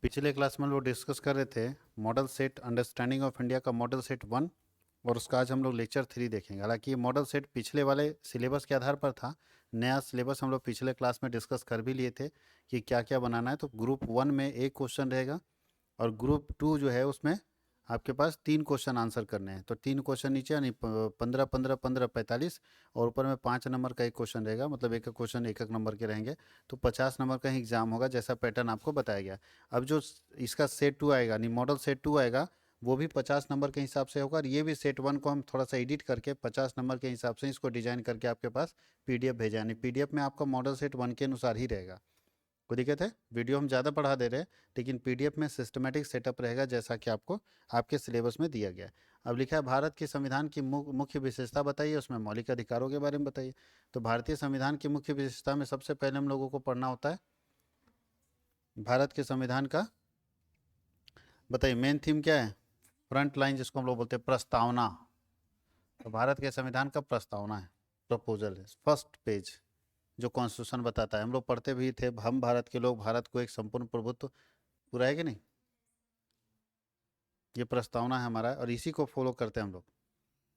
पिछले क्लास में हम लोग डिस्कस कर रहे थे model set understanding of India का मॉडल सेट 1 और उसका आज हम लोग लेक्चर 3 देखेंगे। हालांकि ये मॉडल सेट पिछले वाले सिलेबस के आधार पर था। नया सिलेबस हम लोग पिछले क्लास में डिस्कस कर भी लिए थे कि क्या क्या बनाना है। तो ग्रुप 1 में एक क्वेश्चन रहेगा और ग्रुप 2 जो है उसमें आपके पास 3 क्वेश्चन आंसर करने हैं। तो 3 क्वेश्चन नीचे यानी 15 15 15 45 और ऊपर में 5 नंबर का एक क्वेश्चन रहेगा। मतलब एक एक क्वेश्चन एक एक नंबर के रहेंगे। तो 50 नंबर का ही एग्जाम होगा जैसा पैटर्न आपको बताया गया। अब जो इसका सेट 2 आएगा यानी मॉडल सेट 2 आएगा वो भी 50 नंबर के हिसाब से होगा। और ये भी सेट 1 को हम थोड़ा सा एडिट करके 50 नंबर के हिसाब से इसको डिजाइन करके आपके पास पीडीएफ भेजा। यानी पीडीएफ में आपका मॉडल सेट 1 के अनुसार ही रहेगा। कोई दिक्कत है? वीडियो हम ज़्यादा पढ़ा दे रहे हैं लेकिन पीडीएफ में सिस्टमेटिक सेटअप रहेगा जैसा कि आपको आपके सिलेबस में दिया गया है। अब लिखा है भारत के संविधान की मुख्य विशेषता बताइए, उसमें मौलिक अधिकारों के बारे में बताइए। तो भारतीय संविधान की मुख्य विशेषता में सबसे पहले हम लोगों को पढ़ना होता है भारत के संविधान का। बताइए मेन थीम क्या है? फ्रंट लाइन जिसको हम लोग बोलते हैं प्रस्तावना। तो भारत के संविधान का प्रस्तावना है, प्रपोजल है, फर्स्ट पेज जो कॉन्स्टिट्यूशन बताता है। हम लोग पढ़ते भी थे, हम भारत के लोग, भारत को एक संपूर्ण प्रभुत्व, पूरा है कि नहीं? ये प्रस्तावना है हमारा और इसी को फॉलो करते हैं हम लोग,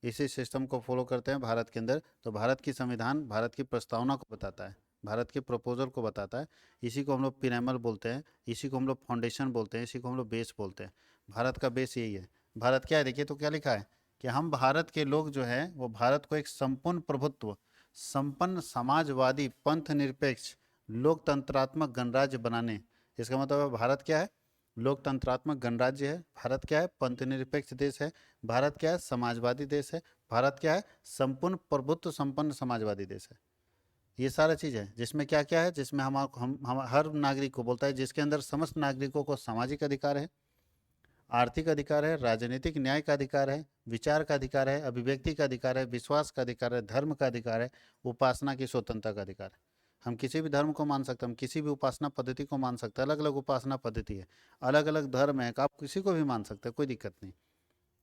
इसी सिस्टम को फॉलो करते हैं भारत के अंदर। तो भारत की संविधान भारत की प्रस्तावना को बताता है, भारत के प्रपोजल को बताता है। इसी को हम लोग पिरामल बोलते हैं, इसी को हम लोग फाउंडेशन बोलते हैं, इसी को हम लोग बेस बोलते हैं। भारत का बेस यही है। भारत क्या है? देखिए तो क्या लिखा है कि हम भारत के लोग जो है वो भारत को एक संपूर्ण प्रभुत्व, संपन्न समाजवादी, पंथ निरपेक्ष, लोकतंत्रात्मक गणराज्य बनाने। इसका मतलब है भारत क्या है? लोकतंत्रात्मक गणराज्य है। भारत क्या है? पंथ निरपेक्ष देश है। भारत क्या है? समाजवादी देश है। भारत क्या है? संपूर्ण प्रभुत्व संपन्न समाजवादी देश है। ये सारा चीज़ है जिसमें क्या क्या है, जिसमें हम हर नागरिक को बोलता है, जिसके अंदर समस्त नागरिकों को सामाजिक अधिकार है, आर्थिक अधिकार है, राजनीतिक न्याय का अधिकार है, विचार का अधिकार है, अभिव्यक्ति का अधिकार है, विश्वास का अधिकार है, धर्म का अधिकार है, उपासना की स्वतंत्रता का अधिकार है। हम किसी भी धर्म को मान सकते हैं, हम किसी भी उपासना पद्धति को मान सकते हैं। अलग अलग उपासना पद्धति है, अलग अलग धर्म है, आप किसी को भी मान सकते हैं, कोई दिक्कत नहीं।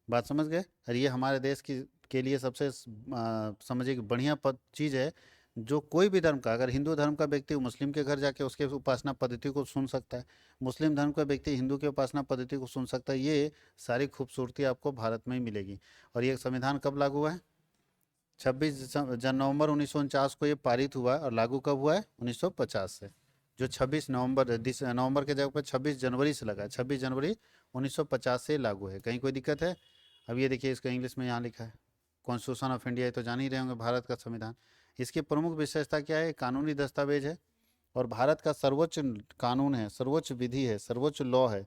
बात समझ गए? और ये हमारे देश की के लिए सबसे समझिए कि बढ़िया चीज़ है। जो कोई भी धर्म का, अगर हिंदू धर्म का व्यक्ति मुस्लिम के घर जाके उसके उपासना पद्धति को सुन सकता है, मुस्लिम धर्म का व्यक्ति हिंदू के उपासना पद्धति को सुन सकता है। ये सारी खूबसूरती आपको भारत में ही मिलेगी। और ये संविधान कब लागू हुआ है? 26 नवंबर 1949 को ये पारित हुआ है। और लागू कब हुआ है? 1950 से। जो 26 नवंबर के जगह पर 26 जनवरी से लगा है। 26 जनवरी 1950 से लागू है। कहीं कोई दिक्कत है? अब ये देखिए इसका इंग्लिश में यहाँ लिखा है कॉन्स्टिट्यूशन ऑफ इंडिया, ये तो जान ही रहे होंगे भारत का संविधान। इसकी प्रमुख विशेषता क्या है? कानूनी दस्तावेज है और भारत का सर्वोच्च कानून है, सर्वोच्च विधि है, सर्वोच्च लॉ है,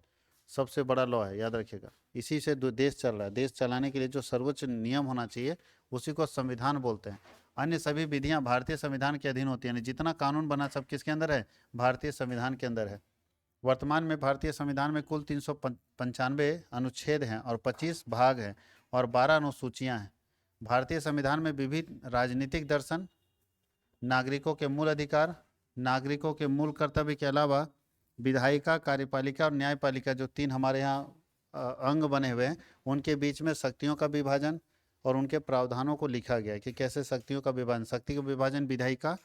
सबसे बड़ा लॉ है, याद रखिएगा। इसी से देश चल रहा है। देश चलाने के लिए जो सर्वोच्च नियम होना चाहिए उसी को संविधान बोलते हैं। अन्य सभी विधियां भारतीय संविधान के अधीन होती हैं। जितना कानून बना सब किसके अंदर है? भारतीय संविधान के अंदर है। वर्तमान में भारतीय संविधान में कुल 395 अनुच्छेद हैं और 25 भाग हैं और 12 अनुसूचियां हैं। भारतीय संविधान में विविध राजनीतिक दर्शन, नागरिकों के मूल अधिकार, नागरिकों के मूल कर्तव्य के अलावा विधायिका, कार्यपालिका और न्यायपालिका, जो 3 हमारे यहाँ अंग बने हुए हैं, उनके बीच में शक्तियों का विभाजन और उनके प्रावधानों को लिखा गया है कि कैसे शक्तियों का विभाजन, शक्ति का विभाजन विधायिका,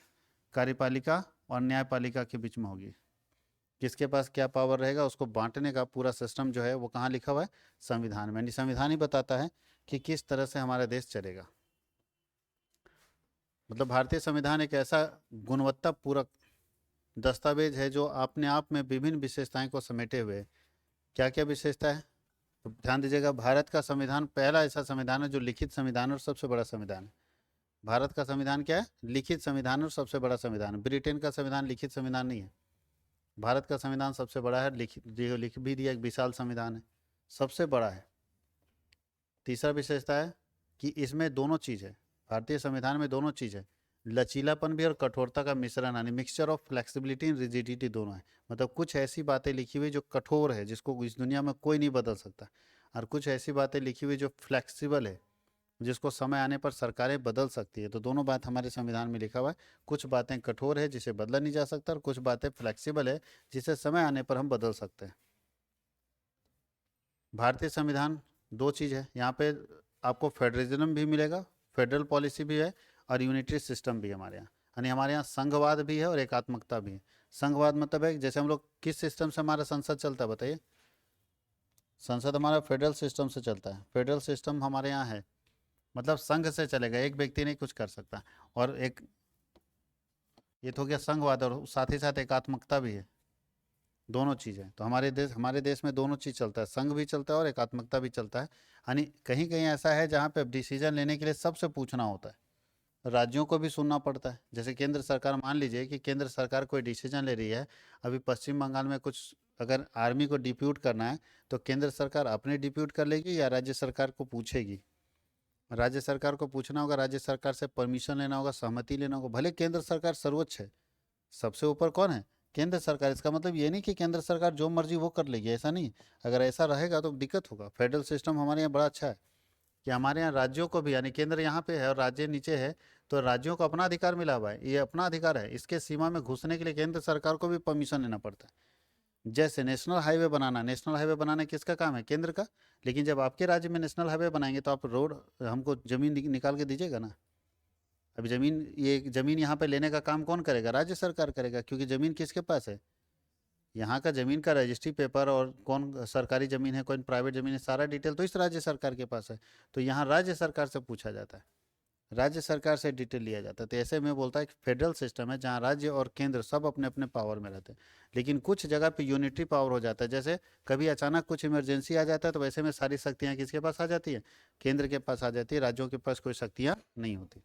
कार्यपालिका और न्यायपालिका के बीच में होगी। किसके पास क्या पावर रहेगा उसको बांटने का पूरा सिस्टम जो है वो कहाँ लिखा हुआ है? संविधान में। संविधान ही बताता है कि किस तरह से हमारा देश चलेगा। मतलब भारतीय संविधान एक ऐसा गुणवत्ता पूरक दस्तावेज है जो अपने आप में विभिन्न विशेषताएं को समेटे हुए। क्या क्या विशेषता है? तो ध्यान दीजिएगा, भारत का संविधान पहला ऐसा संविधान है जो लिखित संविधान और सबसे बड़ा संविधान है। भारत का संविधान क्या है? लिखित संविधान और सबसे बड़ा संविधान। ब्रिटेन का संविधान लिखित संविधान नहीं है। भारत का संविधान सबसे बड़ा है, लिख भी दिया, एक विशाल संविधान है, सबसे बड़ा है। तीसरा विशेषता है कि इसमें दोनों चीज़ है, भारतीय संविधान में दोनों चीज़ है, लचीलापन भी और कठोरता का मिश्रण, यानी mixture of flexibility and rigidity दोनों है। मतलब कुछ ऐसी बातें लिखी हुई जो कठोर है, जिसको इस दुनिया में कोई नहीं बदल सकता, और कुछ ऐसी बातें लिखी हुई जो फ्लेक्सिबल है, जिसको समय आने पर सरकारें बदल सकती है। तो दोनों बात हमारे संविधान में लिखा हुआ है। कुछ बातें कठोर है जिसे बदला नहीं जा सकता, और कुछ बातें फ्लेक्सिबल है जिसे समय आने पर हम बदल सकते हैं। भारतीय संविधान दो चीज़ है यहाँ पे, आपको फेडरलिज्म भी मिलेगा, फेडरल पॉलिसी भी है, और यूनिटरी सिस्टम भी हमारे यहाँ। यानी हमारे यहाँ संघवाद भी है और एकात्मकता भी है। संघवाद मतलब है जैसे हम लोग किस सिस्टम से हमारा संसद चलता है बताइए। संसद हमारा फेडरल सिस्टम से चलता है। फेडरल सिस्टम हमारे यहाँ है, मतलब संघ से चलेगा, एक व्यक्ति नहीं कुछ कर सकता। और एक ये तो हो गया संघवाद, और साथ ही साथ एकात्मकता भी है। दोनों चीज़ है। तो हमारे देश में दोनों चीज़ चलता है, संघ भी चलता है और एकात्मकता भी चलता है। यानी कहीं कहीं ऐसा है जहाँ पे डिसीजन लेने के लिए सबसे पूछना होता है, राज्यों को भी सुनना पड़ता है। जैसे केंद्र सरकार, मान लीजिए कि केंद्र सरकार कोई डिसीजन ले रही है, अभी पश्चिम बंगाल में कुछ अगर आर्मी को डिप्यूट करना है, तो केंद्र सरकार अपने डिप्यूट कर लेगी या राज्य सरकार को पूछेगी? राज्य सरकार को पूछना होगा, राज्य सरकार से परमिशन लेना होगा, सहमति लेना होगा। भले केंद्र सरकार सर्वोच्च है, सबसे ऊपर कौन है? केंद्र सरकार। इसका मतलब ये नहीं कि केंद्र सरकार जो मर्जी वो कर लेगी, ऐसा नहीं। अगर ऐसा रहेगा तो दिक्कत होगा। फेडरल सिस्टम हमारे यहाँ बड़ा अच्छा है कि हमारे यहाँ राज्यों को भी, यानी केंद्र यहाँ पे है और राज्य नीचे है, तो राज्यों को अपना अधिकार मिला हुआ है, ये अपना अधिकार है। इसके सीमा में घुसने के लिए केंद्र सरकार को भी परमिशन लेना पड़ता है। जैसे नेशनल हाईवे बनाना, नेशनल हाईवे बनाना किसका काम है? केंद्र का। लेकिन जब आपके राज्य में नेशनल हाईवे बनाएंगे तो आप रोड, हमको जमीन निकाल के दीजिएगा ना। अभी जमीन यहाँ पे लेने का काम कौन करेगा? राज्य सरकार करेगा, क्योंकि जमीन किसके पास है? यहाँ का जमीन का रजिस्ट्री पेपर और कौन सरकारी जमीन है कौन प्राइवेट जमीन है, सारा डिटेल तो इस राज्य सरकार के पास है। तो यहाँ राज्य सरकार से पूछा जाता है, राज्य सरकार से डिटेल लिया जाता है। तो ऐसे में बोलता है कि फेडरल सिस्टम है जहाँ राज्य और केंद्र सब अपने अपने पावर में रहते हैं। लेकिन कुछ जगह पे यूनिटरी पावर हो जाता है, जैसे कभी अचानक कुछ इमरजेंसी आ जाता है, तो वैसे में सारी शक्तियाँ किसके पास आ जाती है? केंद्र के पास आ जाती है, राज्यों के पास कोई शक्तियाँ नहीं होती।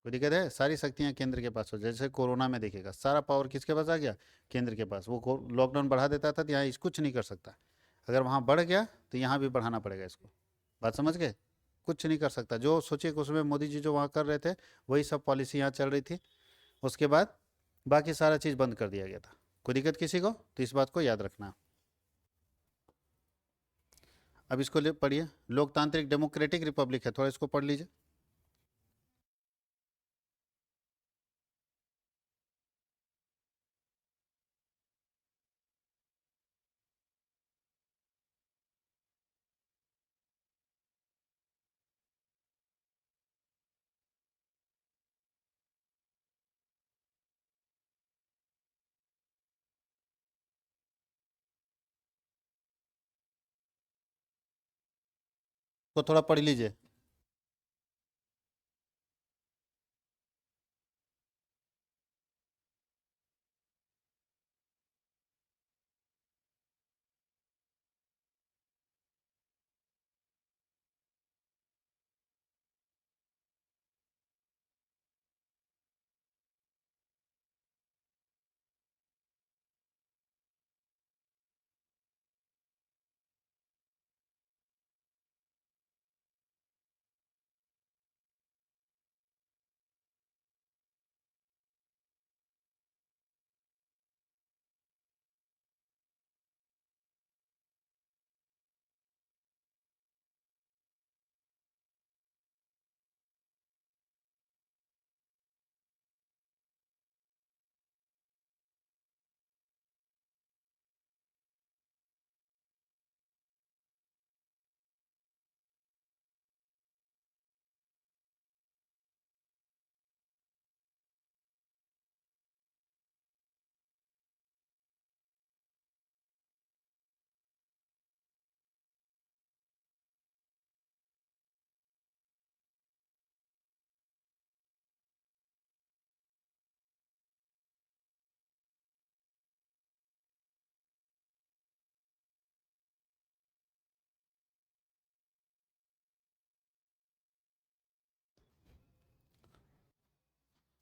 कोई दिक्कत है? सारी शक्तियाँ केंद्र के पास हो। जैसे कोरोना में देखिएगा, सारा पावर किसके पास आ गया? केंद्र के पास। वो लॉकडाउन बढ़ा देता था तो यहाँ इस कुछ नहीं कर सकता। अगर वहाँ बढ़ गया तो यहाँ भी बढ़ाना पड़ेगा इसको। बात समझ गए? कुछ नहीं कर सकता। जो सोचिए कि उसमें मोदी जी जो वहाँ कर रहे थे, वही सब पॉलिसी यहाँ चल रही थी। उसके बाद बाकी सारा चीज़ बंद कर दिया गया था। कोई दिक्कत किसी को? तो इस बात को याद रखना। अब इसको ले पढ़िए, लोकतांत्रिक डेमोक्रेटिक रिपब्लिक है, थोड़ा इसको पढ़ लीजिए। तो थोड़ा पढ़ लीजिए।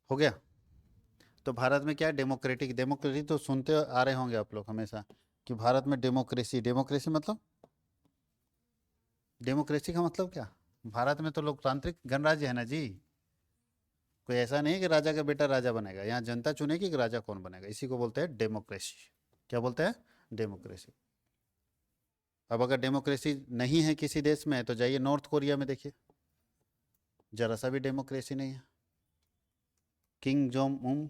हो गया? तो भारत में क्या है? डेमोक्रेटिक। डेमोक्रेसी तो सुनते आ रहे होंगे आप लोग हमेशा कि भारत में डेमोक्रेसी। डेमोक्रेसी मतलब, डेमोक्रेसी का मतलब क्या? भारत में तो लोकतांत्रिक गणराज्य है ना जी। कोई ऐसा नहीं है कि राजा का बेटा राजा बनेगा। यहाँ जनता चुनेगी कि राजा कौन बनेगा। इसी को बोलते हैं डेमोक्रेसी। क्या बोलते हैं? डेमोक्रेसी। अब अगर डेमोक्रेसी नहीं है किसी देश में, तो जाइए नॉर्थ कोरिया में देखिए, जरा सा भी डेमोक्रेसी नहीं है। किंग जोंग उन,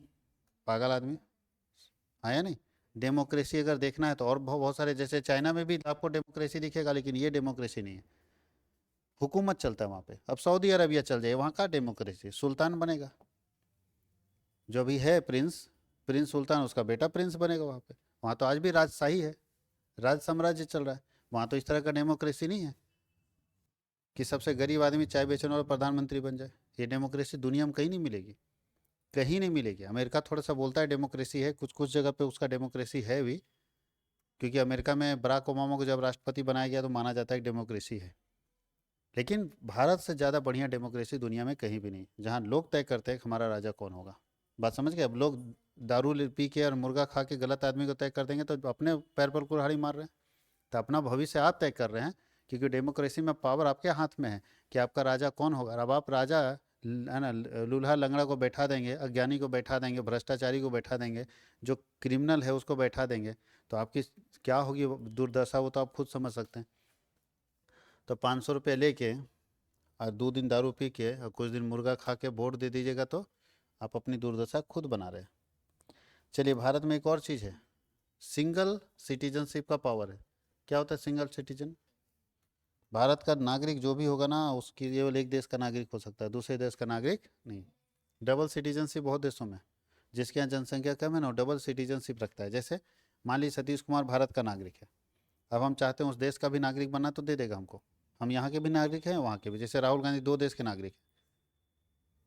पागल आदमी, आया नहीं। डेमोक्रेसी अगर देखना है तो और बहुत बहुत सारे, जैसे चाइना में भी आपको डेमोक्रेसी दिखेगा, लेकिन ये डेमोक्रेसी नहीं है। हुकूमत चलता है वहाँ पे। अब सऊदी अरबिया चल जाए, वहाँ का डेमोक्रेसी, सुल्तान बनेगा। जो अभी है प्रिंस, प्रिंस सुल्तान, उसका बेटा प्रिंस बनेगा वहाँ पे। वहाँ तो आज भी राजशाही है, राज साम्राज्य चल रहा है। वहाँ तो इस तरह का डेमोक्रेसी नहीं है कि सबसे गरीब आदमी चाय बेचने वाला प्रधानमंत्री बन जाए। ये डेमोक्रेसी दुनिया में कहीं नहीं मिलेगी, कहीं नहीं मिलेगी। अमेरिका थोड़ा सा बोलता है डेमोक्रेसी है, कुछ कुछ जगह पे उसका डेमोक्रेसी है भी, क्योंकि अमेरिका में बराक ओबामा को जब राष्ट्रपति बनाया गया तो माना जाता है कि डेमोक्रेसी है। लेकिन भारत से ज़्यादा बढ़िया डेमोक्रेसी दुनिया में कहीं भी नहीं, जहाँ लोग तय करते हैं कि हमारा राजा कौन होगा। बात समझ गए? अब लोग दारू पी के और मुर्गा खा के गलत आदमी को तय कर देंगे तो अपने पैर पर कुल्हाड़ी मार रहे हैं। तो अपना भविष्य आप तय कर रहे हैं, क्योंकि डेमोक्रेसी में पावर आपके हाथ में है कि आपका राजा कौन होगा। अब आप राजा है ना, लूल्हा लंगड़ा को बैठा देंगे, अज्ञानी को बैठा देंगे, भ्रष्टाचारी को बैठा देंगे, जो क्रिमिनल है उसको बैठा देंगे, तो आपकी क्या होगी दुर्दशा, वो तो आप खुद समझ सकते हैं। तो 500 रुपये लेके और 2 दिन दारू पी के और कुछ दिन मुर्गा खा के वोट दे दीजिएगा तो आप अपनी दुर्दशा खुद बना रहे हैं। चलिए, भारत में एक और चीज़ है, सिंगल सिटीजनशिप का पावर है। क्या होता है सिंगल सिटीजन? भारत का नागरिक जो भी होगा ना, उसकी केवल एक देश का नागरिक हो सकता है, दूसरे देश का नागरिक नहीं। डबल सिटीजनशिप बहुत देशों में, जिसके यहाँ जनसंख्या कम है ना, डबल सिटीजनशिप रखता है। जैसे मान लीजिए सतीश कुमार भारत का नागरिक है, अब हम चाहते हैं उस देश का भी नागरिक बनना, तो दे देगा हमको। हम यहाँ के भी नागरिक हैं, वहाँ के भी। जैसे राहुल गांधी 2 देश के नागरिक हैं,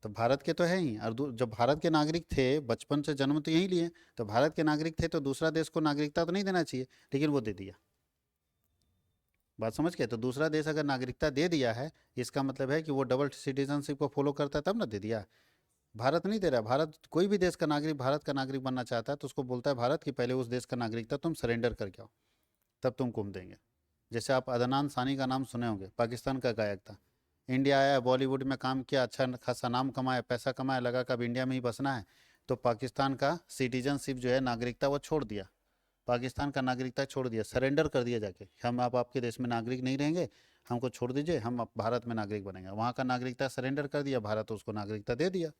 तो भारत के तो है ही, और जब भारत के नागरिक थे, बचपन से जन्म तो यहीं लिए, तो भारत के नागरिक थे, तो दूसरा देश को नागरिकता तो नहीं देना चाहिए, लेकिन वो दे दिया। बात समझ गए? तो दूसरा देश अगर नागरिकता दे दिया है, इसका मतलब है कि वो डबल सिटीजनशिप को फॉलो करता है, तब ना दे दिया। भारत नहीं दे रहा। भारत कोई भी देश का नागरिक भारत का नागरिक बनना चाहता है तो उसको बोलता है भारत कि पहले उस देश का नागरिकता तुम सरेंडर करके आओ, तब तुमको हम देंगे। जैसे आप अदनान सानी का नाम सुने होंगे, पाकिस्तान का गायक था, इंडिया आया, बॉलीवुड में काम किया, अच्छा खासा नाम कमाया, पैसा कमाया, लगा कि अब इंडिया में ही बसना है, तो पाकिस्तान का सिटीजनशिप जो है, नागरिकता, वो छोड़ दिया। पाकिस्तान का नागरिकता छोड़ दिया, सरेंडर कर दिया जाके, हम आप आपके देश में नागरिक नहीं रहेंगे, हमको छोड़ दीजिए, हम अब भारत में नागरिक बनेंगे। वहाँ का नागरिकता सरेंडर कर दिया, भारत उसको नागरिकता दे दिया,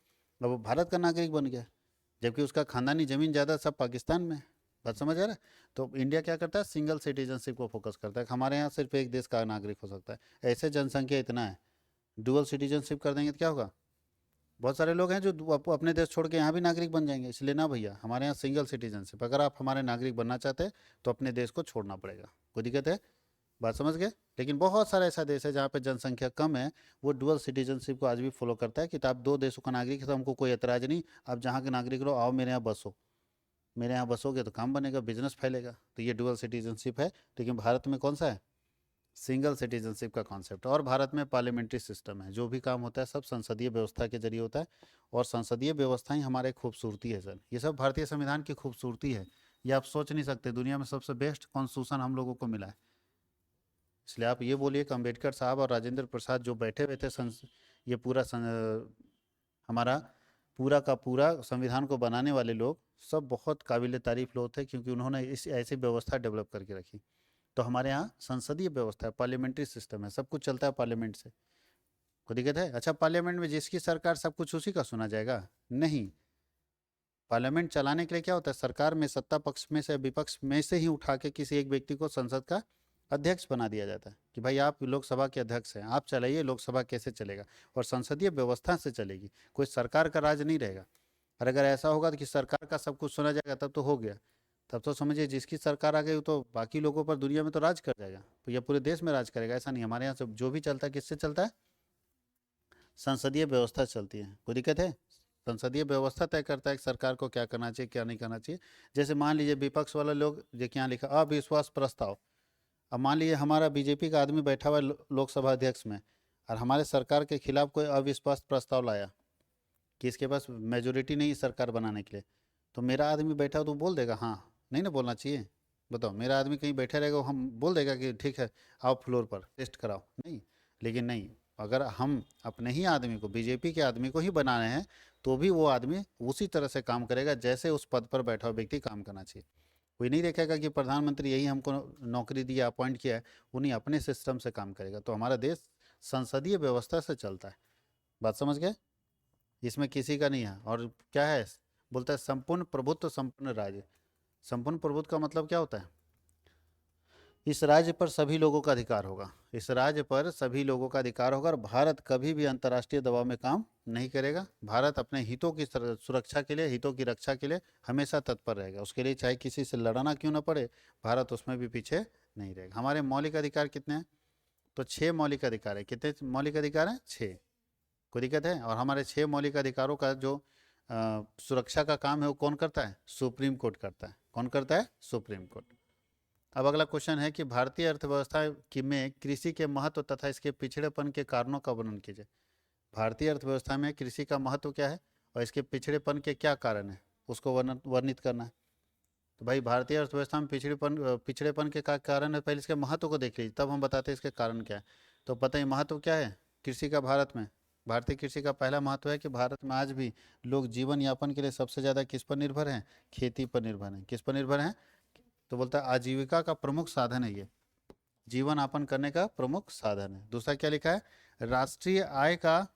अब वो भारत का नागरिक बन गया, जबकि उसका खानदानी जमीन ज़्यादा सब पाकिस्तान में है। बात समझ आ रहा है? तो इंडिया क्या करता है, सिंगल सिटीजनशिप को फोकस करता है कि हमारे यहाँ सिर्फ एक देश का नागरिक हो सकता है। ऐसे जनसंख्या इतना है, डुअल सिटीजनशिप कर देंगे तो क्या होगा? बहुत सारे लोग हैं जो अपने देश छोड़ के यहाँ भी नागरिक बन जाएंगे। इसलिए ना भैया, हमारे यहाँ सिंगल सिटीजनशिप, अगर आप हमारे नागरिक बनना चाहते हैं तो अपने देश को छोड़ना पड़ेगा। कोई दिक्कत है? बात समझ गए? लेकिन बहुत सारा ऐसा देश है जहाँ पे जनसंख्या कम है, वो डुअल सिटीजनशिप को आज भी फॉलो करता है कि आप 2 देशों का नागरिक है तो हमको कोई एतराज़ नहीं, आप जहाँ के नागरिक रहो, आओ मेरे यहाँ बसो, मेरे यहाँ बसोगे तो काम बनेगा, बिजनेस फैलेगा। तो ये डुअल सिटीजनशिप है। लेकिन भारत में कौन सा है? सिंगल सिटीजनशिप का कॉन्सेप्ट। और भारत में पार्लियामेंट्री सिस्टम है, जो भी काम होता है सब संसदीय व्यवस्था के जरिए होता है। और संसदीय व्यवस्था ही हमारे खूबसूरती है सर, ये सब भारतीय संविधान की खूबसूरती है। ये आप सोच नहीं सकते, दुनिया में सबसे बेस्ट कॉन्स्टिट्यूशन हम लोगों को मिला है। इसलिए आप ये बोलिए कि अम्बेडकर साहब और राजेंद्र प्रसाद जो बैठे हुए थे ये पूरा हमारा पूरा का पूरा संविधान को बनाने वाले लोग सब बहुत काबिल तारीफ लोग थे, क्योंकि उन्होंने इस ऐसी व्यवस्था डेवलप करके रखी। तो हमारे यहाँ संसदीय व्यवस्था है, पार्लियामेंट्री सिस्टम है, सब कुछ चलता है पार्लियामेंट से। कोई दिक्कत है? अच्छा, पार्लियामेंट में जिसकी सरकार, सब कुछ उसी का सुना जाएगा? नहीं। पार्लियामेंट चलाने के लिए क्या होता है, सरकार में सत्ता पक्ष में से विपक्ष में से ही उठा के किसी एक व्यक्ति को संसद का अध्यक्ष बना दिया जाता है कि भाई आप लोकसभा के अध्यक्ष हैं, आप चलाइए लोकसभा कैसे चलेगा। और संसदीय व्यवस्था से चलेगी, कोई सरकार का राज नहीं रहेगा। और अगर ऐसा होगा कि सरकार का सब कुछ सुना जाएगा तब तो हो गया, तब तो समझिए जिसकी सरकार आ गई वो तो बाकी लोगों पर दुनिया में तो राज कर जाएगा, तो यह पूरे देश में राज करेगा। ऐसा नहीं, हमारे यहाँ सब जो भी चलता है किससे चलता है? संसदीय व्यवस्था चलती है। कोई दिक्कत है? संसदीय व्यवस्था तय करता है कि सरकार को क्या करना चाहिए, क्या नहीं करना चाहिए। जैसे मान लीजिए विपक्ष वाले लोग, देखिए यहाँ लिखा अविश्वास प्रस्ताव। अब मान लीजिए हमारा बीजेपी का आदमी बैठा हुआ है लोकसभा अध्यक्ष में, और हमारे सरकार के खिलाफ कोई अविश्वास प्रस्ताव लाया कि इसके पास मेजोरिटी नहीं है सरकार बनाने के लिए, तो मेरा आदमी बैठा हो तो बोल देगा हाँ? नहीं ना बोलना चाहिए? बताओ, मेरा आदमी कहीं बैठा रहेगा, हम बोल देगा कि ठीक है आओ फ्लोर पर टेस्ट कराओ? नहीं। लेकिन नहीं, अगर हम अपने ही आदमी को, बीजेपी के आदमी को ही बनाने हैं, तो भी वो आदमी उसी तरह से काम करेगा जैसे उस पद पर बैठा हुआ व्यक्ति काम करना चाहिए। कोई नहीं देखेगा कि प्रधानमंत्री यही हमको नौकरी दिया, अपॉइंट किया है, वो नहीं, अपने सिस्टम से काम करेगा। तो हमारा देश संसदीय व्यवस्था से चलता है। बात समझ गए? इसमें किसी का नहीं है। और क्या है, बोलता है संपूर्ण प्रभुत्व संपूर्ण राज्य। संपूर्ण प्रभुत्व का मतलब क्या होता है? इस राज्य पर सभी लोगों का अधिकार होगा, इस राज्य पर सभी लोगों का अधिकार होगा और भारत कभी भी अंतर्राष्ट्रीय दबाव में काम नहीं करेगा। भारत अपने हितों की सुरक्षा के लिए, हितों की रक्षा के लिए हमेशा तत्पर रहेगा। उसके लिए चाहे किसी से लड़ना क्यों ना पड़े, भारत उसमें भी पीछे नहीं रहेगा। हमारे मौलिक अधिकार कितने हैं? तो 6 मौलिक अधिकार है। कितने मौलिक अधिकार हैं? 6। कोई दिक्कत है? और हमारे 6 मौलिक अधिकारों का जो सुरक्षा का काम है वो कौन करता है? सुप्रीम कोर्ट करता है। कौन करता है? Supreme court. अब अगला क्वेश्चन है कि भारतीय अर्थव्यवस्था की में कृषि के महत्व तथा इसके पिछड़ेपन के कारणों का वर्णन कीजिए। भारतीय अर्थव्यवस्था में कृषि का महत्व क्या है और इसके पिछड़ेपन के क्या कारण है, उसको वर्णित करना है। तो भाई भारतीय अर्थव्यवस्था में पिछड़ेपन के क्या कारण है, पहले इसके महत्व को देख लीजिए, तब हम बताते हैं इसके कारण क्या है। तो पता ही महत्व क्या है कृषि का भारत में। भारतीय कृषि का पहला महत्व है कि भारत में आज भी लोग जीवन यापन के लिए सबसे ज़्यादा किस पर निर्भर हैं? खेती पर निर्भर हैं। किस पर निर्भर हैं? तो बोलता है आजीविका का प्रमुख साधन है ये, जीवन यापन करने का प्रमुख साधन है। दूसरा क्या लिखा है? राष्ट्रीय आय का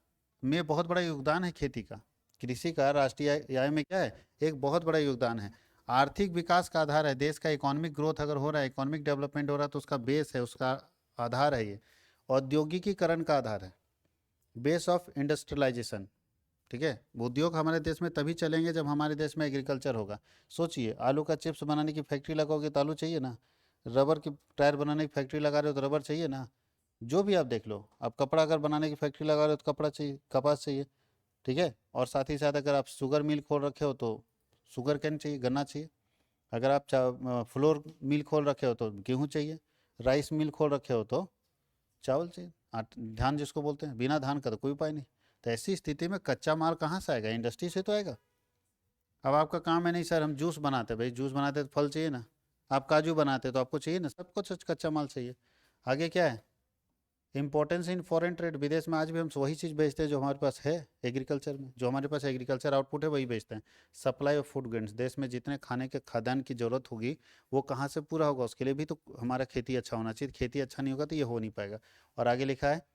में बहुत बड़ा योगदान है खेती का। कृषि का राष्ट्रीय आय में क्या है? एक बहुत बड़ा योगदान है। आर्थिक विकास का आधार है। देश का इकोनॉमिक ग्रोथ अगर हो रहा है, इकोनॉमिक डेवलपमेंट हो रहा है, तो उसका बेस है, उसका आधार है ये। औद्योगिकीकरण का आधार है, बेस ऑफ इंडस्ट्रियलाइजेशन। ठीक है, उद्योग हमारे देश में तभी चलेंगे जब हमारे देश में एग्रीकल्चर होगा। सोचिए, आलू का चिप्स बनाने की फैक्ट्री लगाओगे तो आलू चाहिए ना, रबर की टायर बनाने की फैक्ट्री लगा रहे हो तो रबर चाहिए ना, जो भी आप देख लो। आप कपड़ा अगर बनाने की फैक्ट्री लगा रहे हो तो कपड़ा चाहिए, कपास चाहिए। ठीक है, और साथ ही साथ अगर आप शुगर मिल खोल रखे हो तो शुगर कैन चाहिए, गन्ना चाहिए। अगर आप फ्लोर मिल खोल रखे हो तो गेहूँ चाहिए। राइस मिल खोल रखे हो तो चावल चाहिए, धान जिसको बोलते हैं। बिना धान का तो कोई उपाय नहीं। तो ऐसी स्थिति में कच्चा माल कहाँ से आएगा? इंडस्ट्री से तो आएगा। अब आपका काम है नहीं सर हम जूस बनाते, भाई जूस बनाते तो फल चाहिए ना। आप काजू बनाते तो आपको चाहिए ना, सब कुछ कच्चा माल चाहिए। आगे क्या है? Importance in foreign trade. विदेश में आज भी हम वही चीज़ बेचते हैं जो हमारे पास है एग्रीकल्चर में, जो हमारे पास एग्रीकल्चर आउटपुट है वही बेचते हैं। सप्लाई ऑफ फूड ग्रेन्स, देश में जितने खाने के खाद्यान्न की जरूरत होगी वो कहाँ से पूरा होगा? उसके लिए भी तो हमारा खेती अच्छा होना चाहिए। खेती अच्छा नहीं होगा तो ये हो नहीं पाएगा। और आगे लिखा है,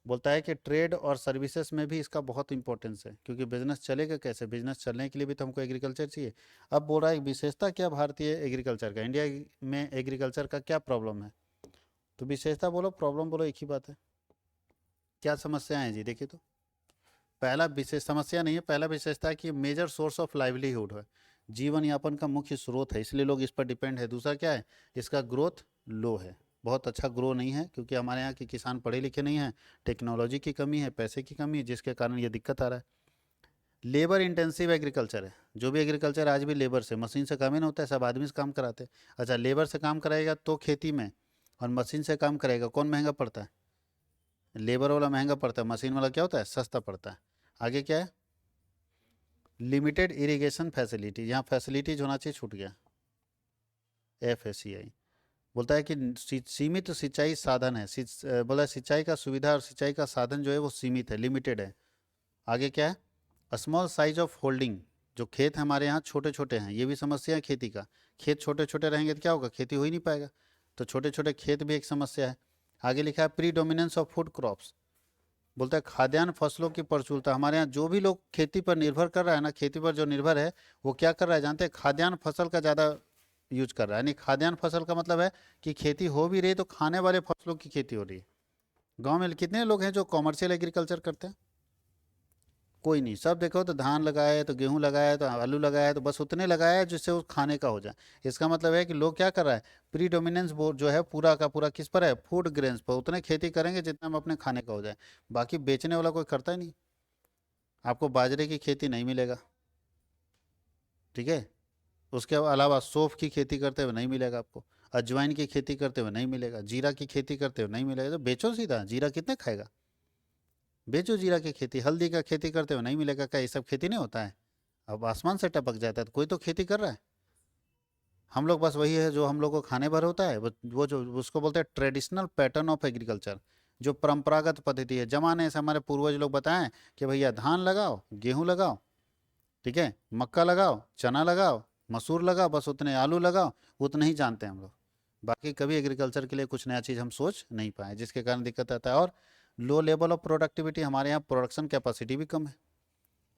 बोलता है कि ट्रेड और सर्विसेज में भी इसका बहुत इंपॉर्टेंस है, क्योंकि बिजनेस चलेगा कैसे? बिजनेस चलने के लिए भी तो हमको एग्रीकल्चर चाहिए। अब बोल रहा है विशेषता क्या भारतीय एग्रीकल्चर का, इंडिया में एग्रीकल्चर का क्या प्रॉब्लम है? तो विशेषता बोलो, प्रॉब्लम बोलो, एक ही बात है। क्या समस्याएं हैं जी? देखिए तो पहला विशेष समस्या नहीं है, पहला विशेषता है कि मेजर सोर्स ऑफ लाइवलीहुड है, जीवन यापन का मुख्य स्रोत है, इसलिए लोग इस पर डिपेंड है। दूसरा क्या है? इसका ग्रोथ लो है, बहुत अच्छा ग्रो नहीं है, क्योंकि हमारे यहाँ के किसान पढ़े लिखे नहीं हैं, टेक्नोलॉजी की कमी है, पैसे की कमी है, जिसके कारण ये दिक्कत आ रहा है। लेबर इंटेंसिव एग्रीकल्चर है, जो भी एग्रीकल्चर आज भी लेबर से, मशीन से काम ही नहीं होता है, सब आदमी से काम कराते हैं। अच्छा, लेबर से काम कराएगा तो खेती में, और मशीन से काम करेगा, कौन महंगा पड़ता है? लेबर वाला महंगा पड़ता है, मशीन वाला क्या होता है? सस्ता पड़ता है। आगे क्या है? लिमिटेड इरिगेशन फैसिलिटी, यहाँ फैसिलिटीज होना चाहिए, छूट गया। FACI बोलता है कि सीमित सिंचाई साधन है, बोला सिंचाई का सुविधा और सिंचाई का साधन जो है वो सीमित है, लिमिटेड है। आगे क्या है? स्मॉल साइज ऑफ होल्डिंग, जो खेत हमारे यहाँ छोटे छोटे हैं, ये भी समस्या है खेती का। खेत छोटे छोटे रहेंगे तो क्या होगा? खेती हो ही नहीं पाएगा। तो छोटे छोटे खेत भी एक समस्या है। आगे लिखा है pre dominance of food crops, बोलता है खाद्यान्न फसलों की प्रचुरता। हमारे यहाँ जो भी लोग खेती पर निर्भर कर रहा है ना, खेती पर जो निर्भर है वो क्या कर रहा है जानते हैं? खाद्यान्न फसल का ज़्यादा यूज कर रहा है। यानी खाद्यान्न फसल का मतलब है कि खेती हो भी रही तो खाने वाले फसलों की खेती हो रही है। गांव में कितने लोग हैं जो कॉमर्शियल एग्रीकल्चर करते हैं? कोई नहीं। सब देखो तो धान लगाया है, तो गेहूं लगाया है, तो आलू लगाया है, तो बस उतने लगाया है जिससे वो खाने का हो जाए। इसका मतलब है कि लोग क्या कर रहा है? प्री डोमिनेंस जो है पूरा का पूरा किस पर है? फूड ग्रेन्स पर। उतने खेती करेंगे जितना हम अपने खाने का हो जाए, बाकी बेचने वाला कोई करता ही नहीं। आपको बाजरे की खेती नहीं मिलेगा, ठीक है। उसके अलावा सौंफ की खेती करते हुए नहीं मिलेगा आपको, अजवाइन की खेती करते हुए नहीं मिलेगा, जीरा की खेती करते हुए नहीं मिलेगा। तो बेचो सीधा, जीरा कितने खाएगा? बेचो जीरा की खेती। हल्दी का खेती करते हुए नहीं मिलेगा। क्या ये सब खेती नहीं होता है? अब आसमान से टपक जाता है तो कोई तो खेती कर रहा है। हम लोग बस वही है जो हम लोग को खाने भर होता है, वो जो उसको बोलते हैं ट्रेडिशनल पैटर्न ऑफ एग्रीकल्चर, जो परंपरागत पद्धति है। जमाने से हमारे पूर्वज लोग बताएं कि भैया धान लगाओ, गेहूं लगाओ, ठीक है, मक्का लगाओ, चना लगाओ, मसूर लगाओ, बस उतने, आलू लगाओ, उतने ही जानते हैं हम लोग। बाकी कभी एग्रीकल्चर के लिए कुछ नया चीज़ हम सोच नहीं पाए, जिसके कारण दिक्कत आता है। और लो लेवल ऑफ प्रोडक्टिविटी, हमारे यहाँ प्रोडक्शन कैपेसिटी भी कम है।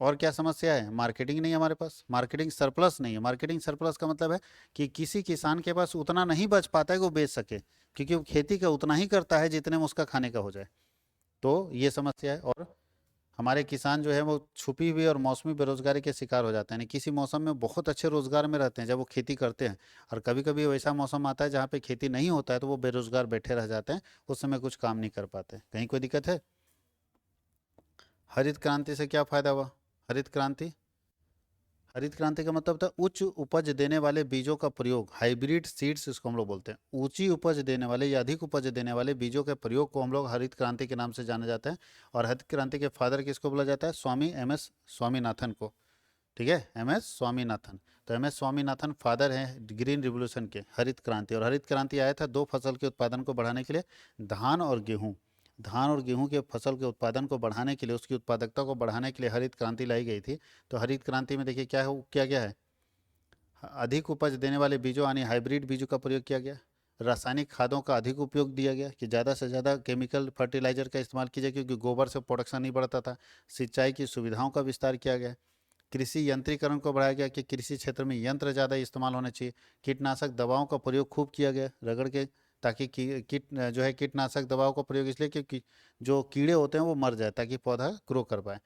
और क्या समस्या है? मार्केटिंग नहीं है हमारे पास, मार्केटिंग सरप्लस नहीं है। मार्केटिंग सरप्लस का मतलब है कि किसी किसान के पास उतना नहीं बच पाता है कि वो बेच सके, क्योंकि वो खेती का उतना ही करता है जितने में उसका खाने का हो जाए। तो ये समस्या है। और हमारे किसान जो है वो छुपी हुई और मौसमी बेरोजगारी के शिकार हो जाते हैं। यानी किसी मौसम में बहुत अच्छे रोजगार में रहते हैं जब वो खेती करते हैं, और कभी कभी वैसा मौसम आता है जहाँ पे खेती नहीं होता है तो वो बेरोजगार बैठे रह जाते हैं, उस समय कुछ काम नहीं कर पाते। कहीं कोई दिक्कत है? हरित क्रांति से क्या फायदा हुआ? हरित क्रांति, हरित क्रांति का मतलब था उच्च उपज देने वाले बीजों का प्रयोग, हाइब्रिड सीड्स इसको हम लोग बोलते हैं। ऊंची उपज देने वाले या अधिक उपज देने वाले बीजों के प्रयोग को हम लोग हरित क्रांति के नाम से जाना जाता है। और हरित क्रांति के फादर किसको बोला जाता है? स्वामी एम एस स्वामीनाथन को। ठीक है, एम एस स्वामीनाथन। तो एम एस स्वामीनाथन फादर हैं ग्रीन रिवोल्यूशन के, हरित क्रांति। और हरित क्रांति आया था दो फसल के उत्पादन को बढ़ाने के लिए, धान और गेहूँ। धान और गेहूं के फसल के उत्पादन को बढ़ाने के लिए, उसकी उत्पादकता को बढ़ाने के लिए हरित क्रांति लाई गई थी। तो हरित क्रांति में देखिए क्या क्या है? अधिक उपज देने वाले बीजों यानी हाइब्रिड बीजों का प्रयोग किया गया। रासायनिक खादों का अधिक उपयोग दिया गया कि ज़्यादा से ज़्यादा केमिकल फर्टिलाइजर का इस्तेमाल कीजिए, क्योंकि गोबर से प्रोडक्शन नहीं बढ़ता था। सिंचाई की सुविधाओं का विस्तार किया गया। कृषि यंत्रीकरण को बढ़ाया गया कि कृषि क्षेत्र में यंत्र ज़्यादा इस्तेमाल होने चाहिए। कीटनाशक दवाओं का प्रयोग खूब किया गया रगड़ के, ताकि जो है कीटनाशक दवाओं का प्रयोग इसलिए क्योंकि जो कीड़े होते हैं वो मर जाए, ताकि पौधा ग्रो कर पाए।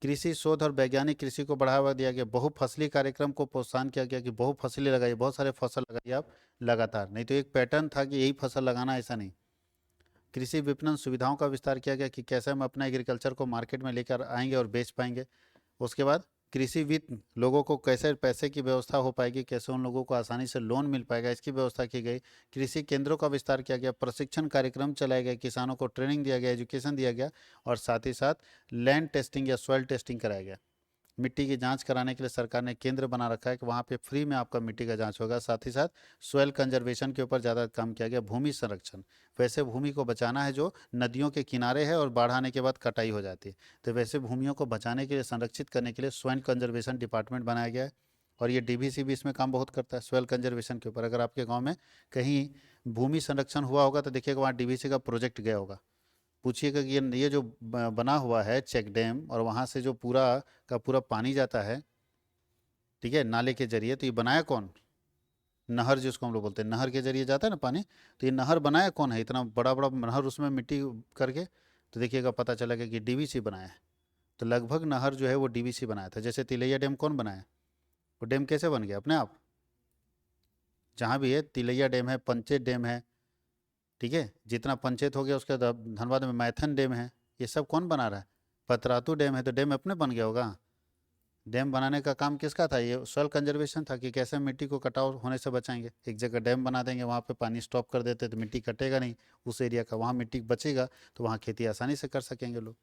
कृषि शोध और वैज्ञानिक कृषि को बढ़ावा दिया गया। बहुफसली कार्यक्रम को प्रोत्साहन किया गया कि बहुफसली लगाइए, बहुत सारे फसल लगाइए आप लगातार, नहीं तो एक पैटर्न था कि यही फसल लगाना, ऐसा नहीं। कृषि विपणन सुविधाओं का विस्तार किया गया कि कैसे हम अपना एग्रीकल्चर को मार्केट में लेकर आएंगे और बेच पाएंगे। उसके बाद कृषि वित्त, लोगों को कैसे पैसे की व्यवस्था हो पाएगी, कैसे उन लोगों को आसानी से लोन मिल पाएगा, इसकी व्यवस्था की गई। कृषि केंद्रों का विस्तार किया गया, प्रशिक्षण कार्यक्रम चलाए गए, किसानों को ट्रेनिंग दिया गया, एजुकेशन दिया गया। और साथ ही साथ लैंड टेस्टिंग या सॉइल टेस्टिंग कराया गया। मिट्टी की जांच कराने के लिए सरकार ने केंद्र बना रखा है कि वहाँ पे फ्री में आपका मिट्टी का जांच होगा। साथ ही साथ सोयल कंजर्वेशन के ऊपर ज़्यादा काम किया गया। भूमि संरक्षण, वैसे भूमि को बचाना है जो नदियों के किनारे है और बाढ़ आने के बाद कटाई हो जाती है, तो वैसे भूमियों को बचाने के लिए, संरक्षित करने के लिए सोयल कंजर्वेशन डिपार्टमेंट बनाया गया है। और ये डीवीसी भी इसमें काम बहुत करता है सोयल कंजर्वेशन के ऊपर। अगर आपके गाँव में कहीं भूमि संरक्षण हुआ होगा तो देखिएगा वहाँ डीवीसी का प्रोजेक्ट गया होगा। पूछिएगा कि ये जो बना हुआ है चेक डैम, और वहाँ से जो पूरा का पूरा पानी जाता है, ठीक है, नाले के जरिए, तो ये बनाया कौन? नहर जिसको हम लोग बोलते हैं, नहर के जरिए जाता है ना पानी। तो ये नहर बनाया कौन है, इतना बड़ा बड़ा नहर उसमें मिट्टी करके? तो देखिएगा पता चलेगा कि डीवीसी बनाया है। तो लगभग नहर जो है वो डीवीसी बनाया था। जैसे तिलैया डैम कौन बनाया? वो डैम कैसे बन गया अपने आप? जहाँ भी है, तिलैया डैम है, पंचेत डैम है, ठीक है, जितना पंचायत हो गया उसके बाद धनबाद में मैथन डैम है, ये सब कौन बना रहा है? पतरातू डैम है, तो डैम अपने बन गया होगा। डैम बनाने का काम किसका था? ये सॉइल कंजर्वेशन था कि कैसे मिट्टी को कटाव होने से बचाएंगे। एक जगह डैम बना देंगे, वहाँ पे पानी स्टॉप कर देते तो मिट्टी कटेगा नहीं उस एरिया का, वहाँ मिट्टी बचेगा, तो वहाँ खेती आसानी से कर सकेंगे लोग।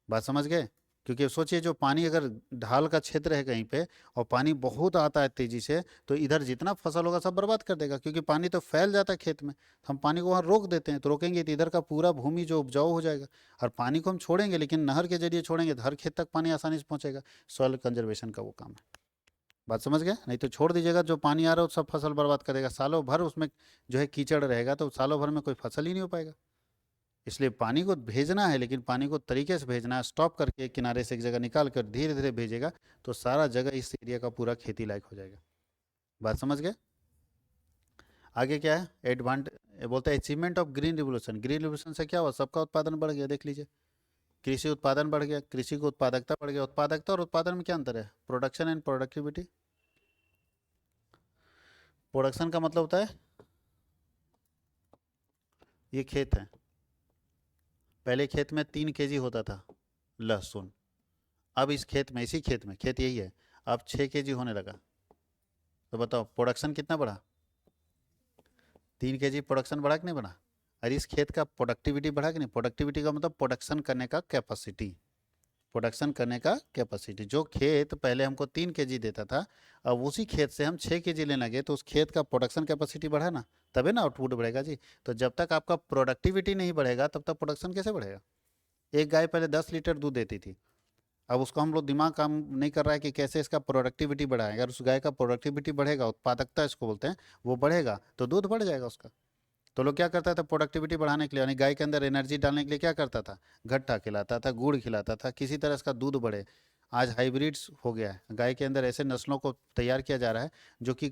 बात समझ गए? क्योंकि सोचिए जो पानी अगर ढाल का क्षेत्र है कहीं पे और पानी बहुत आता है तेजी से, तो इधर जितना फसल होगा सब बर्बाद कर देगा, क्योंकि पानी तो फैल जाता है खेत में। तो हम पानी को वहाँ रोक देते हैं, तो रोकेंगे तो इधर का पूरा भूमि जो उपजाऊ हो जाएगा। और पानी को हम छोड़ेंगे, लेकिन नहर के जरिए छोड़ेंगे तो हर खेत तक पानी आसानी से पहुंचेगा। सॉइल कंजर्वेशन का वो काम है। बात समझ गए? नहीं तो छोड़ दीजिएगा, जो पानी आ रहा है वो सब फसल बर्बाद करेगा, सालों भर उसमें जो है कीचड़ रहेगा, तो सालों भर में कोई फसल ही नहीं हो पाएगा। इसलिए पानी को भेजना है, लेकिन पानी को तरीके से भेजना है, स्टॉप करके किनारे से एक जगह निकाल कर धीरे धीरे भेजेगा, तो सारा जगह इस एरिया का पूरा खेती लायक हो जाएगा। बात समझ गए? आगे क्या है? बोलते हैं achievement of green revolution. Green revolution से क्या हुआ? सबका उत्पादन बढ़ गया, देख लीजिए। कृषि उत्पादन बढ़ गया, कृषि की उत्पादकता बढ़ गया। उत्पादकता और उत्पादन में क्या अंतर है? Production and productivity. प्रोडक्शन का मतलब होता है, ये खेत है, पहले खेत में 3 kg होता था लहसुन, अब इस खेत में, इसी खेत में, खेत यही है, अब 6 kg होने लगा। तो बताओ प्रोडक्शन कितना बढ़ा? 3 kg प्रोडक्शन बढ़ा कि नहीं बढ़ा? और इस खेत का प्रोडक्टिविटी बढ़ा कि नहीं? प्रोडक्टिविटी का मतलब प्रोडक्शन करने का कैपेसिटी। प्रोडक्शन करने का कैपेसिटी, जो खेत पहले हमको 3 kg देता था, अब उसी खेत से हम 6 kg लेने लगे, तो उस खेत का प्रोडक्शन कैपेसिटी बढ़ा ना, तभी ना आउटपुट बढ़ेगा जी। तो जब तक आपका प्रोडक्टिविटी नहीं बढ़ेगा तब तक प्रोडक्शन कैसे बढ़ेगा? एक गाय पहले 10 लीटर दूध देती थी, अब उसको हम लोग दिमाग काम नहीं कर रहा है कि कैसे इसका प्रोडक्टिविटी बढ़ाएं। अगर उस गाय का प्रोडक्टिविटी बढ़ेगा, उत्पादकता इसको बोलते हैं, वो बढ़ेगा, तो दूध बढ़ जाएगा उसका। तो लोग क्या करता था प्रोडक्टिविटी बढ़ाने के लिए, यानी गाय के अंदर एनर्जी डालने के लिए क्या करता था, घट्टा खिलाता था, गुड़ खिलाता था, किसी तरह इसका दूध बढ़े। आज हाइब्रिड्स हो गया है, गाय के अंदर ऐसे नस्लों को तैयार किया जा रहा है जो कि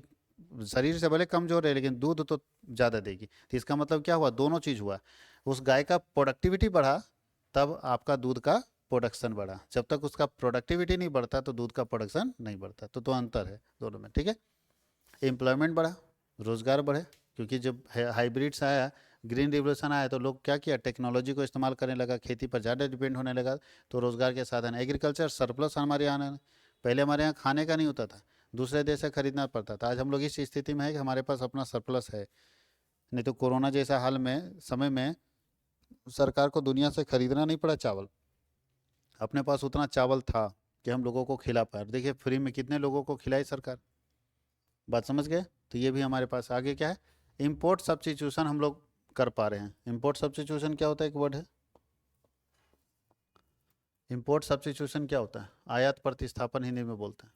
शरीर से भले कमजोर है लेकिन दूध तो ज़्यादा देगी। तो इसका मतलब क्या हुआ, दोनों चीज़ हुआ। उस गाय का प्रोडक्टिविटी बढ़ा, तब आपका दूध का प्रोडक्शन बढ़ा। जब तक उसका प्रोडक्टिविटी नहीं बढ़ता तो दूध का प्रोडक्शन नहीं बढ़ता। तो अंतर है दोनों में, ठीक है। एम्प्लॉयमेंट बढ़ा, रोजगार बढ़े, क्योंकि जब हाइब्रिड्स आया, ग्रीन रिवोल्यूशन आया, तो लोग क्या किया, टेक्नोलॉजी को इस्तेमाल करने लगा, खेती पर ज़्यादा डिपेंड होने लगा। तो रोजगार के साधन, एग्रीकल्चर सरप्लस हमारे यहाँ आने। पहले हमारे यहाँ खाने का नहीं होता था, दूसरे देश से खरीदना पड़ता था। आज हम लोग इस स्थिति में है कि हमारे पास अपना सरप्लस है। नहीं तो कोरोना जैसा हाल में समय में सरकार को दुनिया से खरीदना नहीं पड़ा चावल, अपने पास उतना चावल था कि हम लोगों को खिला पाए। देखिए फ्री में कितने लोगों को खिलाई सरकार। बात समझ गए। तो ये भी हमारे पास आगे क्या है, इम्पोर्ट सब्स्टिट्यूशन हम लोग कर पा रहे हैं। इम्पोर्ट सब्स्टिट्यूशन क्या होता है, एक वर्ड है। इम्पोर्ट सब्स्टिट्यूशन क्या होता है, आयात प्रतिस्थापन हिंदी में बोलते हैं।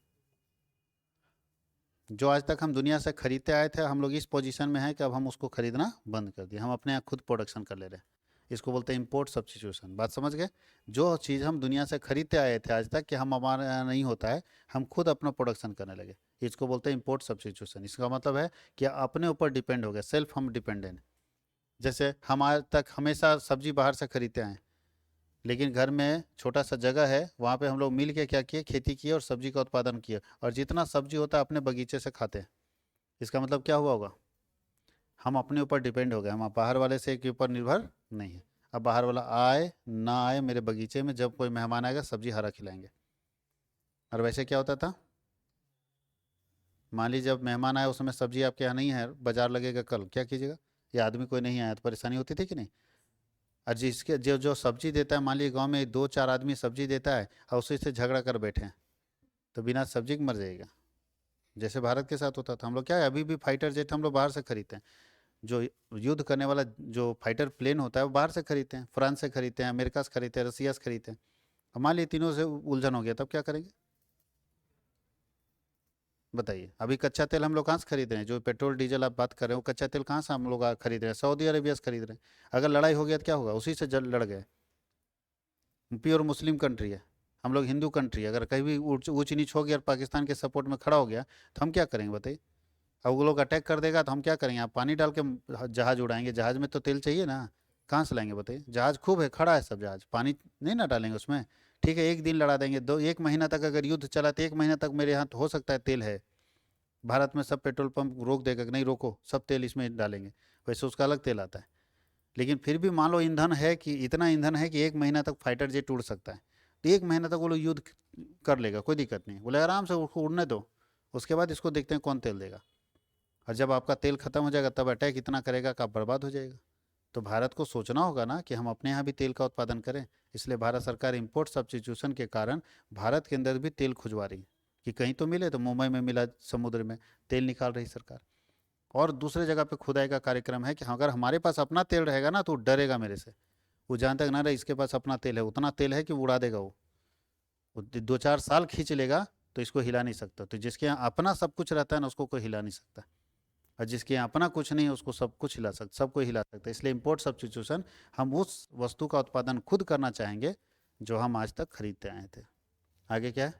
जो आज तक हम दुनिया से खरीदते आए थे, हम लोग इस पोजीशन में हैं कि अब हम उसको खरीदना बंद कर दिए, हम अपने यहाँ खुद प्रोडक्शन कर ले रहे हैं। इसको बोलते हैं इम्पोर्ट सब्स्टिट्यूशन। बात समझ गए। जो चीज़ हम दुनिया से खरीदते आए थे आज तक कि हम हमारे यहाँ नहीं होता है, हम खुद अपना प्रोडक्शन करने लगे, इसको बोलते हैं इम्पोर्ट सब्स्टिट्यूशन। इसका मतलब है कि अपने ऊपर डिपेंड हो गए, सेल्फ हम डिपेंडेंट। जैसे हम आज तक हमेशा सब्जी बाहर से खरीदते आए, लेकिन घर में छोटा सा जगह है, वहाँ पे हम लोग मिल के क्या किए, खेती किए और सब्जी का उत्पादन किए, और जितना सब्जी होता है अपने बगीचे से खाते हैं। इसका मतलब क्या हुआ होगा, हम अपने ऊपर डिपेंड हो गए, हम बाहर वाले से के ऊपर निर्भर नहीं है। अब बाहर वाला आए ना आए, मेरे बगीचे में जब कोई मेहमान आएगा सब्जी हरा खिलाएंगे। और वैसे क्या होता था, मान लीजिए जब मेहमान आए उस समय सब्जी आपके यहाँ नहीं है, बाजार लगेगा कल, क्या कीजिएगा, ये आदमी कोई नहीं आया तो परेशानी होती थी कि नहीं। और जिसके जो जो सब्जी देता है, मान लीजिए गांव में दो चार आदमी सब्जी देता है और उसी से झगड़ा कर बैठे हैं, तो बिना सब्जी के मर जाएगा। जैसे भारत के साथ होता था। हम लोग क्या है, अभी भी फाइटर जेट हम लोग बाहर से खरीदते हैं। जो युद्ध करने वाला जो फाइटर प्लेन होता है वो बाहर से खरीदते हैं, फ्रांस से खरीदते हैं, अमेरिका से खरीदते हैं, रसिया से खरीदते हैं। अब मान लीजिए तीनों से उलझन हो गया, तब क्या करेंगे बताइए। अभी कच्चा तेल हम लोग कहाँ से खरीद रहे हैं, जो पेट्रोल डीजल आप बात कर रहे हैं, वो कच्चा तेल कहाँ से हम लोग खरीद रहे हैं, सऊदी अरेबिया से खरीद रहे हैं। अगर लड़ाई हो गया तो क्या होगा, उसी से जल लड़ गए। प्योर मुस्लिम कंट्री है, हम लोग हिंदू कंट्री है। अगर कहीं भी ऊंच नीच हो गया और पाकिस्तान के सपोर्ट में खड़ा हो गया तो हम क्या करेंगे बताइए। अब वो लोग अटैक कर देगा तो हम क्या करेंगे, आप पानी डाल के जहाज उड़ाएंगे, जहाज में तो तेल चाहिए ना, कहाँ से लाएंगे बताइए। जहाज खूब है, खड़ा है सब जहाज, पानी नहीं ना डालेंगे उसमें। ठीक है, एक दिन लड़ा देंगे, दो एक महीना तक अगर युद्ध चला तो एक महीना तक मेरे यहाँ तो हो सकता है तेल है। भारत में सब पेट्रोल पंप रोक देगा कि नहीं रोको, सब तेल इसमें डालेंगे, वैसे उसका अलग तेल आता है। लेकिन फिर भी मान लो ईंधन है, कि इतना ईंधन है कि एक महीना तक फाइटर जेट उड़ सकता है, तो एक महीना तक वो लोग युद्ध कर लेगा, कोई दिक्कत नहीं, बोले आराम से उसको उड़ने दो। उसके बाद इसको देखते हैं कौन तेल देगा। और जब आपका तेल खत्म हो जाएगा तब अटैक इतना करेगा कि आप बर्बाद हो जाएगा। तो भारत को सोचना होगा ना कि हम अपने यहाँ भी तेल का उत्पादन करें। इसलिए भारत सरकार इंपोर्ट सब्स्टिट्यूशन के कारण भारत के अंदर भी तेल खुजवा रही है कि कहीं तो मिले। तो मुंबई में मिला, समुद्र में तेल निकाल रही सरकार। और दूसरे जगह पे खुदाई का कार्यक्रम है कि अगर हमारे पास अपना तेल रहेगा ना तो वो डरेगा मेरे से। वो जहाँ तक ना रहे इसके पास अपना तेल है, उतना तेल है कि वो उड़ा देगा। वो 2-4 साल खींच लेगा तो इसको हिला नहीं सकता। तो जिसके यहाँ अपना सब कुछ रहता है ना उसको कोई हिला नहीं सकता, और जिसके यहाँ अपना कुछ नहीं है उसको सब कुछ हिला सकता, सबको हिला सकता है। इसलिए इम्पोर्ट सब्स्टिट्यूशन, हम उस वस्तु का उत्पादन खुद करना चाहेंगे जो हम आज तक खरीदते आए थे। आगे क्या है,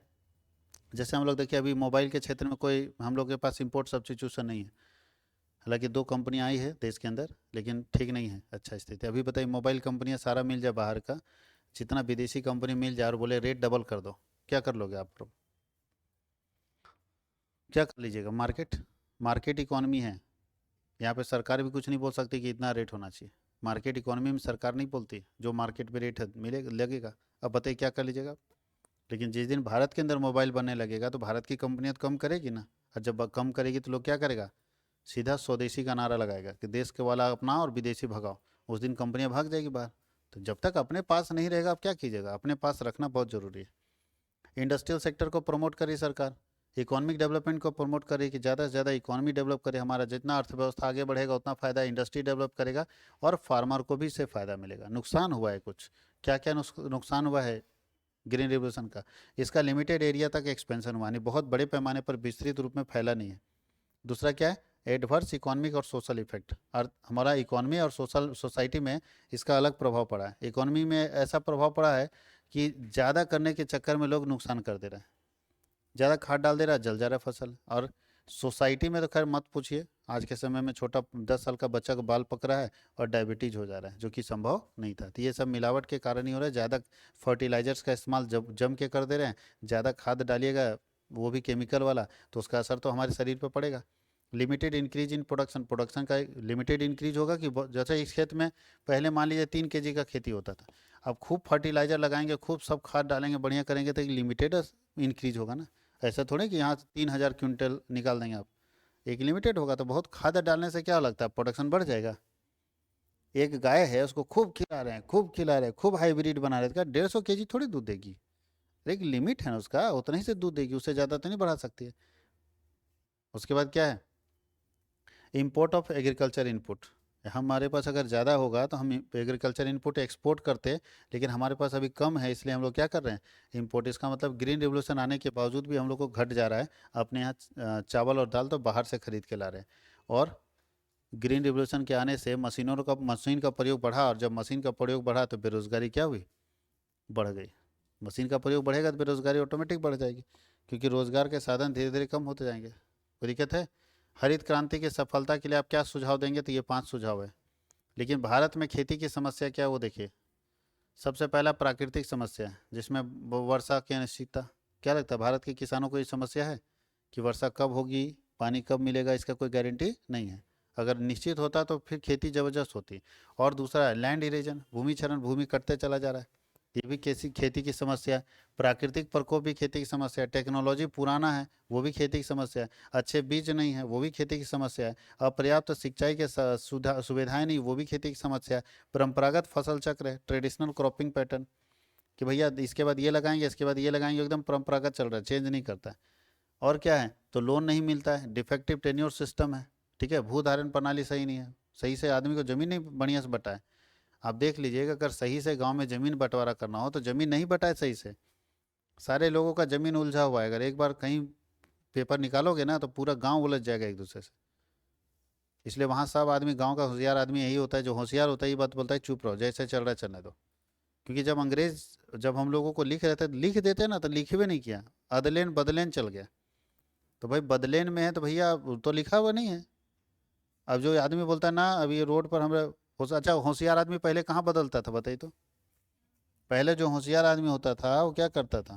जैसे हम लोग देखिए अभी मोबाइल के क्षेत्र में कोई हम लोग के पास इम्पोर्ट सब्स्टिट्यूशन नहीं है। हालांकि 2 कंपनियां आई है देश के अंदर, लेकिन ठीक नहीं है अच्छा स्थिति। अभी बताइए मोबाइल कंपनियां सारा मिल जाए बाहर का, जितना विदेशी कंपनी मिल जाए और बोले रेट डबल कर दो, क्या कर लोगे आप लोग, क्या कर लीजिएगा। मार्केट, मार्केट इकोनॉमी है, यहाँ पे सरकार भी कुछ नहीं बोल सकती कि इतना रेट होना चाहिए। मार्केट इकोनॉमी में सरकार नहीं बोलती, जो मार्केट पे रेट है मिलेगा लगेगा। अब बताइए क्या कर लीजिएगा आप? लेकिन जिस दिन भारत के अंदर मोबाइल बनने लगेगा तो भारत की कंपनियां तो कम करेगी ना, और जब कम करेगी तो लोग क्या करेगा, सीधा स्वदेशी का नारा लगाएगा कि देश के वाला अपनाओ और विदेशी भगाओ। उस दिन कंपनियां भाग जाएगी बाहर। तो जब तक अपने पास नहीं रहेगा आप क्या कीजिएगा, अपने पास रखना बहुत ज़रूरी है। इंडस्ट्रियल सेक्टर को प्रमोट करी सरकार, इकोनॉमिक डेवलपमेंट को प्रमोट करे कि ज़्यादा से ज़्यादा इकोनॉमी डेवलप करे। हमारा जितना अर्थव्यवस्था आगे बढ़ेगा उतना फ़ायदा इंडस्ट्री डेवलप करेगा, और फार्मर को भी इससे फ़ायदा मिलेगा। नुकसान हुआ है कुछ, क्या क्या नुकसान हुआ है ग्रीन रिवोल्यूशन का। इसका लिमिटेड एरिया तक एक्सपेंशन हुआ, नहीं बहुत बड़े पैमाने पर विस्तृत रूप में फैला नहीं है। दूसरा क्या है, एडवर्स इकोनॉमिक और सोशल इफेक्ट, और हमारा इकोनॉमी और सोशल सोसाइटी में इसका अलग प्रभाव पड़ा है। इकोनॉमी में ऐसा प्रभाव पड़ा है कि ज़्यादा करने के चक्कर में लोग नुकसान कर दे रहे हैं, ज़्यादा खाद डाल दे रहा है, जल जा रहा है फसल। और सोसाइटी में तो खैर मत पूछिए, आज के समय में छोटा 10 साल का बच्चा का बाल पक रहा है और डायबिटीज हो जा रहा है, जो कि संभव नहीं था। तो ये सब मिलावट के कारण ही हो रहा है। ज़्यादा फर्टिलाइजर्स का इस्तेमाल जब जम के कर दे रहे हैं, ज़्यादा खाद डालिएगा वो भी केमिकल वाला, तो उसका असर तो हमारे शरीर पर पड़ेगा। Limited increase in production, production का लिमिटेड इंक्रीज होगा कि जैसे इस खेत में पहले मान लीजिए 3 kg का खेती होता था, अब खूब फर्टिलाइजर लगाएंगे, खूब सब खाद डालेंगे, बढ़िया करेंगे, तो लिमिटेड इंक्रीज होगा ना। ऐसा थोड़े कि यहाँ 3,000 क्विंटल निकाल देंगे आप, एक लिमिटेड होगा। तो बहुत खाद डालने से क्या लगता है, प्रोडक्शन बढ़ जाएगा। एक गाय है, उसको खूब खिला रहे हैं, खूब खिला रहे हैं, खूब हाइब्रिड बना रहे हैं, 150 kg थोड़ी दूध देगी। एक लिमिट है ना उसका, उतना ही से दूध देगी, उससे ज़्यादा तो नहीं बढ़ा सकती है। उसके बाद क्या है, इंपोर्ट ऑफ एग्रीकल्चर इनपुट। हमारे पास अगर ज़्यादा होगा तो हम एग्रीकल्चर इनपुट एक्सपोर्ट करते, लेकिन हमारे पास अभी कम है, इसलिए हम लोग क्या कर रहे हैं, इंपोर्ट। इसका मतलब ग्रीन रिवोल्यूशन आने के बावजूद भी हम लोग को घट जा रहा है। अपने यहाँ चावल और दाल तो बाहर से खरीद के ला रहे हैं। और ग्रीन रिवोल्यूशन के आने से मशीन का प्रयोग बढ़ा, और जब मशीन का प्रयोग बढ़ा तो बेरोजगारी क्या हुई, बढ़ गई। मशीन का प्रयोग बढ़ेगा तो बेरोजगारी ऑटोमेटिक बढ़ जाएगी, क्योंकि रोजगार के साधन धीरे धीरे कम होते जाएंगे। कोई दिक्कत है। हरित क्रांति की सफलता के लिए आप क्या सुझाव देंगे, तो ये 5 सुझाव है। लेकिन भारत में खेती की समस्या क्या है वो देखिए। सबसे पहला प्राकृतिक समस्या है, जिसमें वर्षा की अनिश्चितता। क्या लगता है, भारत के किसानों को ये समस्या है कि वर्षा कब होगी, पानी कब मिलेगा, इसका कोई गारंटी नहीं है। अगर निश्चित होता तो फिर खेती जबरदस्त होती। और दूसरा है लैंड इरेजन, भूमि क्षरण, भूमि कटते चला जा रहा है, ये भी कैसी खेती की समस्या है। प्राकृतिक प्रकोप भी खेती की समस्या है। टेक्नोलॉजी पुराना है, वो भी खेती की समस्या है। अच्छे बीज नहीं है, वो भी खेती की समस्या है। अपर्याप्त सिंचाई के सुविधाएं नहीं, वो भी खेती की समस्या है। परंपरागत फसल चक्र है, ट्रेडिशनल क्रॉपिंग पैटर्न, कि भैया इसके बाद ये लगाएंगे, इसके बाद ये लगाएंगे, एकदम परंपरागत चल रहा है, चेंज नहीं करता है। और क्या है, तो लोन नहीं मिलता है, डिफेक्टिव टेन्योर सिस्टम है, ठीक है। भू धारण प्रणाली सही नहीं है, सही से आदमी को जमीन नहीं बढ़िया से बटा है। आप देख लीजिएगा, अगर सही से गांव में ज़मीन बंटवारा करना हो तो ज़मीन नहीं बटाए सही से, सारे लोगों का ज़मीन उलझा हुआ है। अगर एक बार कहीं पेपर निकालोगे ना तो पूरा गांव उलझ जाएगा एक दूसरे से। इसलिए वहाँ सब आदमी, गांव का होशियार आदमी यही होता है, जो होशियार होता है ये बात बोलता है, चुप रहो, जैसे चल रहा है चलने दो। क्योंकि जब अंग्रेज, जब हम लोगों को लिख रहे थे, लिख देते ना तो लिखे भी नहीं किया, अदलेन बदलेन चल गया। तो भाई बदलेन में है तो भैया तो लिखा हुआ नहीं है। अब जो आदमी बोलता है ना, अभी रोड पर हमारे अच्छा, होशियार आदमी पहले कहाँ बदलता था बताइए तो। पहले जो होशियार आदमी होता था वो क्या करता था,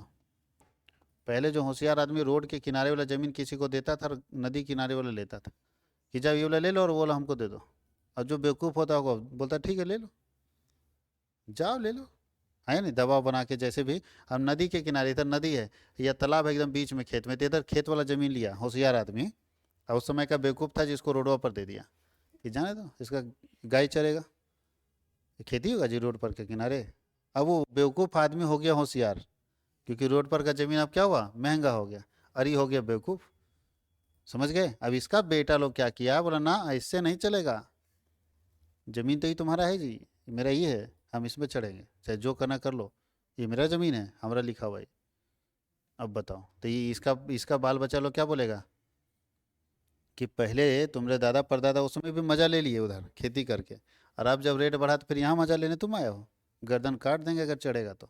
पहले जो होशियार आदमी रोड के किनारे वाला जमीन किसी को देता था और नदी किनारे वाला लेता था, कि जब ये वाला ले लो और वो वाला हमको दे दो। और जो बेवकूफ़ होता होगा बोलता ठीक है ले लो, जाओ ले लो, है नहीं, दबाव बना के। जैसे भी हम नदी के किनारे, इधर नदी है या तालाब है एकदम बीच में खेत में, तो इधर खेत वाला जमीन लिया होशियार आदमी, और उस समय का बेवकूफ़ था जिसको रोडवा पर दे दिया कि जाने दो इसका गाय चरेगा, खेती होगा जी रोड पर के किनारे। अब वो बेवकूफ़ आदमी हो गया होशियार, क्योंकि रोड पर का जमीन अब क्या हुआ, महंगा हो गया, अरे हो गया बेवकूफ़। समझ गए। अब इसका बेटा लोग क्या किया, बोला ना इससे नहीं चलेगा, जमीन तो ही तुम्हारा है जी, मेरा ये है, हम इसमें चढ़ेंगे, चाहे जो करना कर लो, ये मेरा ज़मीन है, हमारा लिखा हुआ है। अब बताओ, तो ये इसका इसका बाल बच्चा लोग क्या बोलेगा कि पहले तुम्हारे दादा परदादा उस समय भी मज़ा ले लिए उधर खेती करके, और अब जब रेट बढ़ा तो फिर यहाँ मज़ा लेने तुम आए हो। गर्दन काट देंगे अगर चढ़ेगा तो।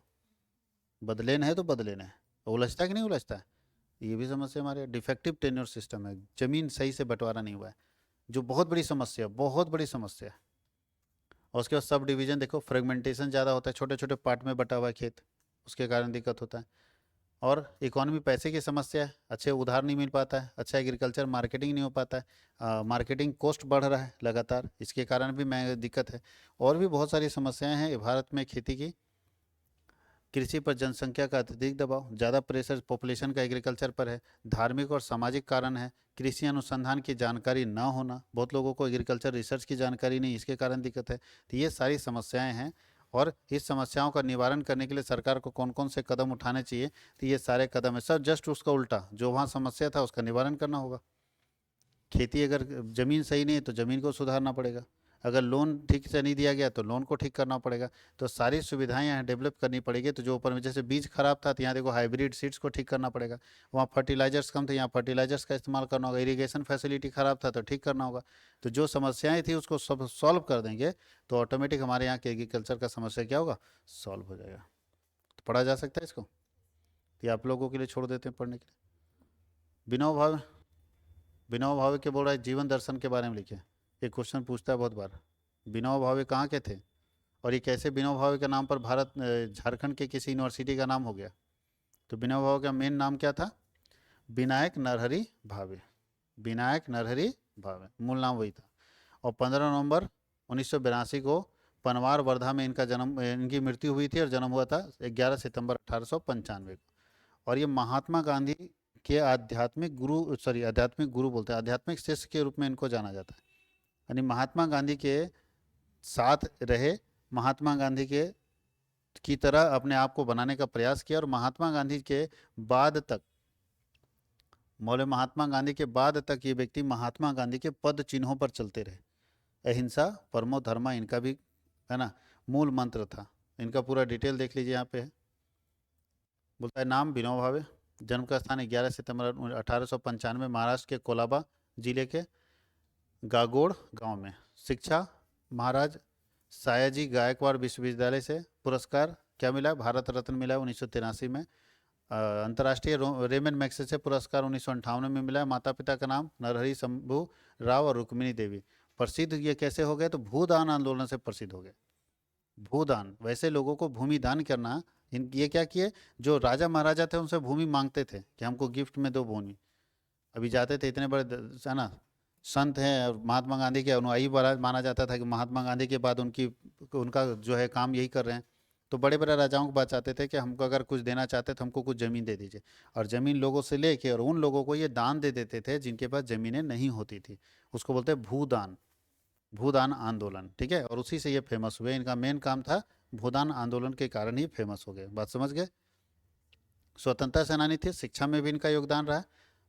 बदलेन है तो बदलेन है, उलझता है कि नहीं उलझता है। ये भी समस्या हमारे डिफेक्टिव टेन्योर सिस्टम है, ज़मीन सही से बंटवारा नहीं हुआ है, जो बहुत बड़ी समस्या, बहुत बड़ी समस्या है। और उसके बाद सब डिवीजन देखो, फ्रेगमेंटेशन ज़्यादा होता है, छोटे छोटे पार्ट में बटा हुआ है खेत, उसके कारण दिक्कत होता है। और इकोनॉमी, पैसे की समस्या है, अच्छे उधार नहीं मिल पाता है, अच्छा एग्रीकल्चर मार्केटिंग नहीं हो पाता है, मार्केटिंग कॉस्ट बढ़ रहा है लगातार, इसके कारण भी मैं दिक्कत है। और भी बहुत सारी समस्याएं हैं भारत में खेती की। कृषि पर जनसंख्या का अत्यधिक दबाव, ज़्यादा प्रेशर पॉपुलेशन का एग्रीकल्चर पर है। धार्मिक और सामाजिक कारण है, कृषि अनुसंधान की जानकारी ना होना, बहुत लोगों को एग्रीकल्चर रिसर्च की जानकारी नहीं, इसके कारण दिक्कत है। तो ये सारी समस्याएं हैं। और इस समस्याओं का निवारण करने के लिए सरकार को कौन कौन से कदम उठाने चाहिए, तो ये सारे कदम है सर, जस्ट उसका उल्टा, जो वहाँ समस्या था उसका निवारण करना होगा। खेती, अगर ज़मीन सही नहीं है तो ज़मीन को सुधारना पड़ेगा। अगर लोन ठीक से नहीं दिया गया तो लोन को ठीक करना पड़ेगा। तो सारी सुविधाएं यहाँ डेवलप करनी पड़ेगी। तो जो ऊपर में जैसे बीज खराब था तो यहाँ देखो हाइब्रिड सीड्स को ठीक करना पड़ेगा। वहाँ फर्टिलाइजर्स कम थे, यहाँ फर्टिलाइजर्स का इस्तेमाल करना होगा। इरीगेशन फैसिलिटी खराब था तो ठीक करना होगा। तो जो समस्याएं थी उसको सब सॉल्व कर देंगे तो ऑटोमेटिक हमारे यहाँ के एग्रीकल्चर का समस्या क्या होगा, सॉल्व हो जाएगा। तो पढ़ा जा सकता है इसको, तो ये आप लोगों के लिए छोड़ देते हैं पढ़ने के लिए। बिनोबा भावे, बिनोबा भावे के बोल रहा है जीवन दर्शन के बारे में लिखे। एक क्वेश्चन पूछता है बहुत बार, बिनोबा भावे कहाँ के थे और ये कैसे बिनोबा भावे के नाम पर झारखंड के किसी यूनिवर्सिटी का नाम हो गया। तो बिनोबा भावे का मेन नाम क्या था, विनायक नरहरि भावे। विनायक नरहरि भावे मूल नाम वही था। और 15 नवंबर 1982 को पनवार वर्धा में इनकी मृत्यु हुई थी और जन्म हुआ था 11 सितंबर 1895 को। और ये महात्मा गांधी के आध्यात्मिक गुरु बोलते हैं, आध्यात्मिक शिष्य के रूप में इनको जाना जाता है। यानी महात्मा गांधी के साथ रहे, महात्मा गांधी के की तरह अपने आप को बनाने का प्रयास किया और महात्मा गांधी के बाद तक, मौलाना महात्मा गांधी के बाद तक ये व्यक्ति महात्मा गांधी के पद चिन्हों पर चलते रहे। अहिंसा परमो धर्मा इनका भी है ना मूल मंत्र था। इनका पूरा डिटेल देख लीजिए, यहाँ पे है। बोलता है नाम विनोबा भावे, जन्म का स्थान 11 सितंबर 1895 महाराष्ट्र के कोलाबा जिले के गागोड़ गांव में। शिक्षा महाराज सायाजी गायकवाड़ विश्वविद्यालय से। पुरस्कार क्या मिला, भारत रत्न मिला 1983 में। अंतर्राष्ट्रीय रेमन मैग्सेसे पुरस्कार 1958 में मिला है। माता पिता का नाम नरहरि शंभू राव और रुक्मिणी देवी। प्रसिद्ध ये कैसे हो गए, तो भूदान आंदोलन से प्रसिद्ध हो गए। भूदान, वैसे लोगों को भूमि दान करना। ये क्या किए, जो राजा महाराजा थे उनसे भूमि मांगते थे कि हमको गिफ्ट में दो भूमि। अभी जाते थे, इतने बड़े है ना संत हैं और महात्मा गांधी के अनुयायी बड़ा माना जाता था कि महात्मा गांधी के बाद उनका जो है काम यही कर रहे हैं। तो बड़े बड़े राजाओं को बात चाहते थे कि हमको अगर कुछ देना चाहते तो हमको कुछ ज़मीन दे दीजिए। और ज़मीन लोगों से लेके और उन लोगों को ये दान दे देते थे जिनके पास ज़मीनें नहीं होती थी। उसको बोलते हैं भूदान, भूदान आंदोलन। ठीक है, और उसी से ये फेमस हुए। इनका मेन काम था, भूदान आंदोलन के कारण ही फेमस हो गए। बात समझ गए। स्वतंत्रता सेनानी थे, शिक्षा में भी इनका योगदान रहा।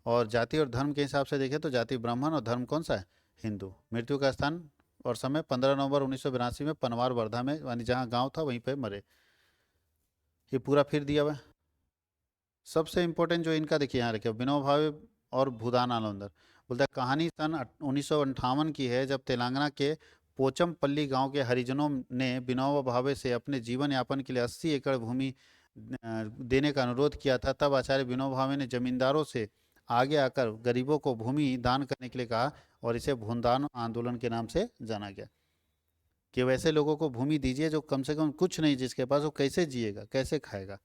और जाति और धर्म के हिसाब से देखें तो जाति ब्राह्मण और धर्म कौन सा है, हिंदू। मृत्यु का स्थान और समय 15 नवंबर 1982 में पनवार वर्धा में, यानी जहाँ गांव था वहीं पे मरे। ये पूरा फिर दिया हुआ है। सबसे इम्पोर्टेंट जो इनका देखिए यहाँ रखे, विनोबा भावे और भूदान आंदोलन। बोलता है कहानी सन 1958 की है, जब तेलंगाना के पोचमपल्ली गांव के हरिजनों ने विनोबा भावे से अपने जीवन यापन के लिए 80 एकड़ भूमि देने का अनुरोध किया था। तब आचार्य विनोबा भावे ने जमींदारों से आगे आकर गरीबों को भूमि दान करने के लिए कहा और इसे भूदान आंदोलन के नाम से जाना गया कि वैसे लोगों को भूमि दीजिए जो कम से कम कुछ नहीं जिसके पास, वो कैसे जिएगा, कैसे खाएगा।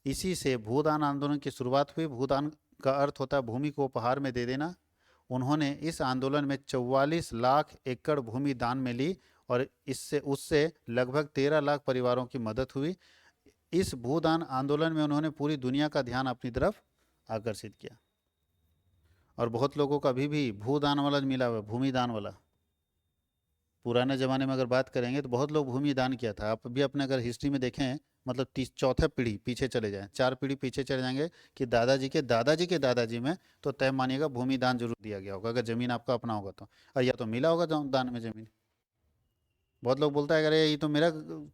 इसी से भूदान आंदोलन की शुरुआत हुई। भूदान का अर्थ होता है भूमि को उपहार में दे देना। उन्होंने इस आंदोलन में 44 लाख एकड़ भूमि दान में ली और उससे लगभग 13 लाख परिवारों की मदद हुई। इस भूदान आंदोलन में उन्होंने पूरी दुनिया का ध्यान अपनी तरफ आकर्षित किया। और बहुत लोगों का अभी भी भूदान वाला मिला हुआ, भूमि दान वाला। पुराने ज़माने में अगर बात करेंगे तो बहुत लोग भूमि दान किया था। आप भी अपने अगर हिस्ट्री में देखें, मतलब 34 पीढ़ी पीछे चले जाएं, 4 पीढ़ी पीछे चले जाएंगे कि दादाजी के दादाजी के दादाजी में, तो तय मानिएगा भूमि दान जरूर दिया गया होगा, अगर ज़मीन आपका अपना होगा तो। और या तो मिला होगा दान में ज़मीन। बहुत लोग बोलता है अरे ये तो मेरा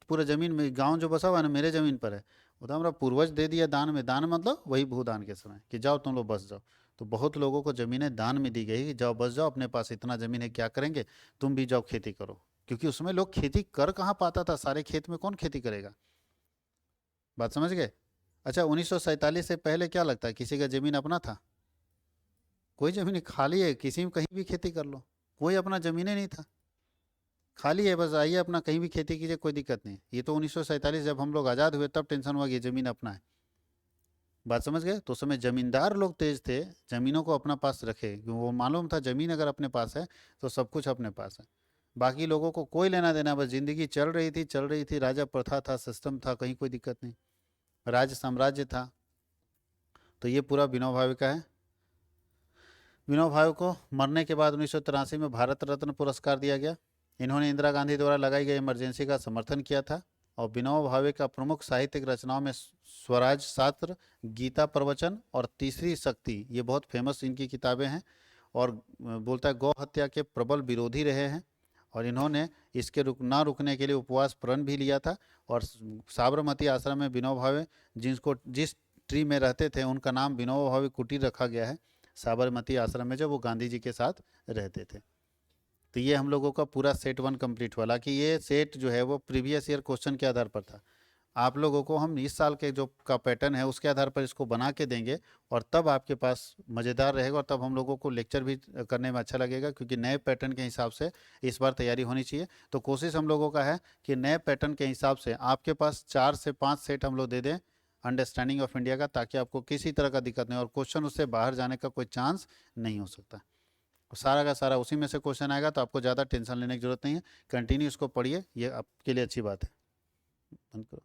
पूरा ज़मीन में, गाँव जो बसा हुआ है ना मेरे ज़मीन पर है। वो तो हमारा पूर्वज दे दिया दान में। दान मतलब वही भूदान के समय कि जाओ तुम लोग बस जाओ। तो बहुत लोगों को ज़मीनें दान में दी गई कि जाओ बस जाओ, अपने पास इतना ज़मीन है क्या करेंगे, तुम भी जाओ खेती करो। क्योंकि उसमें लोग खेती कर कहाँ पाता था, सारे खेत में कौन खेती करेगा। बात समझ गए। अच्छा, 1947 से पहले क्या लगता है किसी का ज़मीन अपना था? कोई ज़मीन खाली है, किसी में कहीं भी खेती कर लो, कोई अपना ज़मीन नहीं था, खाली है, बस आइए अपना कहीं भी खेती कीजिए, कोई दिक्कत नहीं। ये तो 1947 जब हम लोग आज़ाद हुए तब टेंशन हुआ कि ज़मीन अपना है। बात समझ गए। तो उस समय जमींदार लोग तेज थे, ज़मीनों को अपना पास रखे, क्योंकि वो मालूम था ज़मीन अगर अपने पास है तो सब कुछ अपने पास है। बाकी लोगों को कोई लेना देना, बस ज़िंदगी चल रही थी। राजा प्रथा था, सिस्टम था, कहीं कोई दिक्कत नहीं, राज साम्राज्य था। तो ये पूरा विनोबा भावे का है। विनोबा भावे को मरने के बाद 1983 में भारत रत्न पुरस्कार दिया गया। इन्होंने इंदिरा गांधी द्वारा लगाई गई इमरजेंसी का समर्थन किया था। और विनोबा भावे का प्रमुख साहित्यिक रचनाओं में स्वराज शास्त्र, गीता प्रवचन और तीसरी शक्ति, ये बहुत फेमस इनकी किताबें हैं। और बोलता है गौ हत्या के प्रबल विरोधी रहे हैं और इन्होंने इसके ना रुकने के लिए उपवास प्रण भी लिया था। और साबरमती आश्रम में विनोबा भावे जिसको जिस ट्री में रहते थे उनका नाम विनोबा भावे कुटीर रखा गया है साबरमती आश्रम में, जब वो गांधी जी के साथ रहते थे। तो ये हम लोगों का पूरा सेट 1 कंप्लीट हुआ। हालांकि ये सेट जो है वो प्रीवियस ईयर क्वेश्चन के आधार पर था। आप लोगों को हम इस साल के जो का पैटर्न है उसके आधार पर इसको बना के देंगे, और तब आपके पास मज़ेदार रहेगा, और तब हम लोगों को लेक्चर भी करने में अच्छा लगेगा, क्योंकि नए पैटर्न के हिसाब से इस बार तैयारी होनी चाहिए। तो कोशिश हम लोगों का है कि नए पैटर्न के हिसाब से आपके पास 4 से 5 सेट हम लोग दे दें अंडरस्टैंडिंग ऑफ इंडिया का, ताकि आपको किसी तरह का दिक्कत नहीं, और क्वेश्चन उससे बाहर जाने का कोई चांस नहीं हो सकता। सारा का सारा उसी में से क्वेश्चन आएगा, तो आपको ज़्यादा टेंशन लेने की जरूरत नहीं है। कंटिन्यू इसको पढ़िए, ये आपके लिए अच्छी बात है। बंद करो।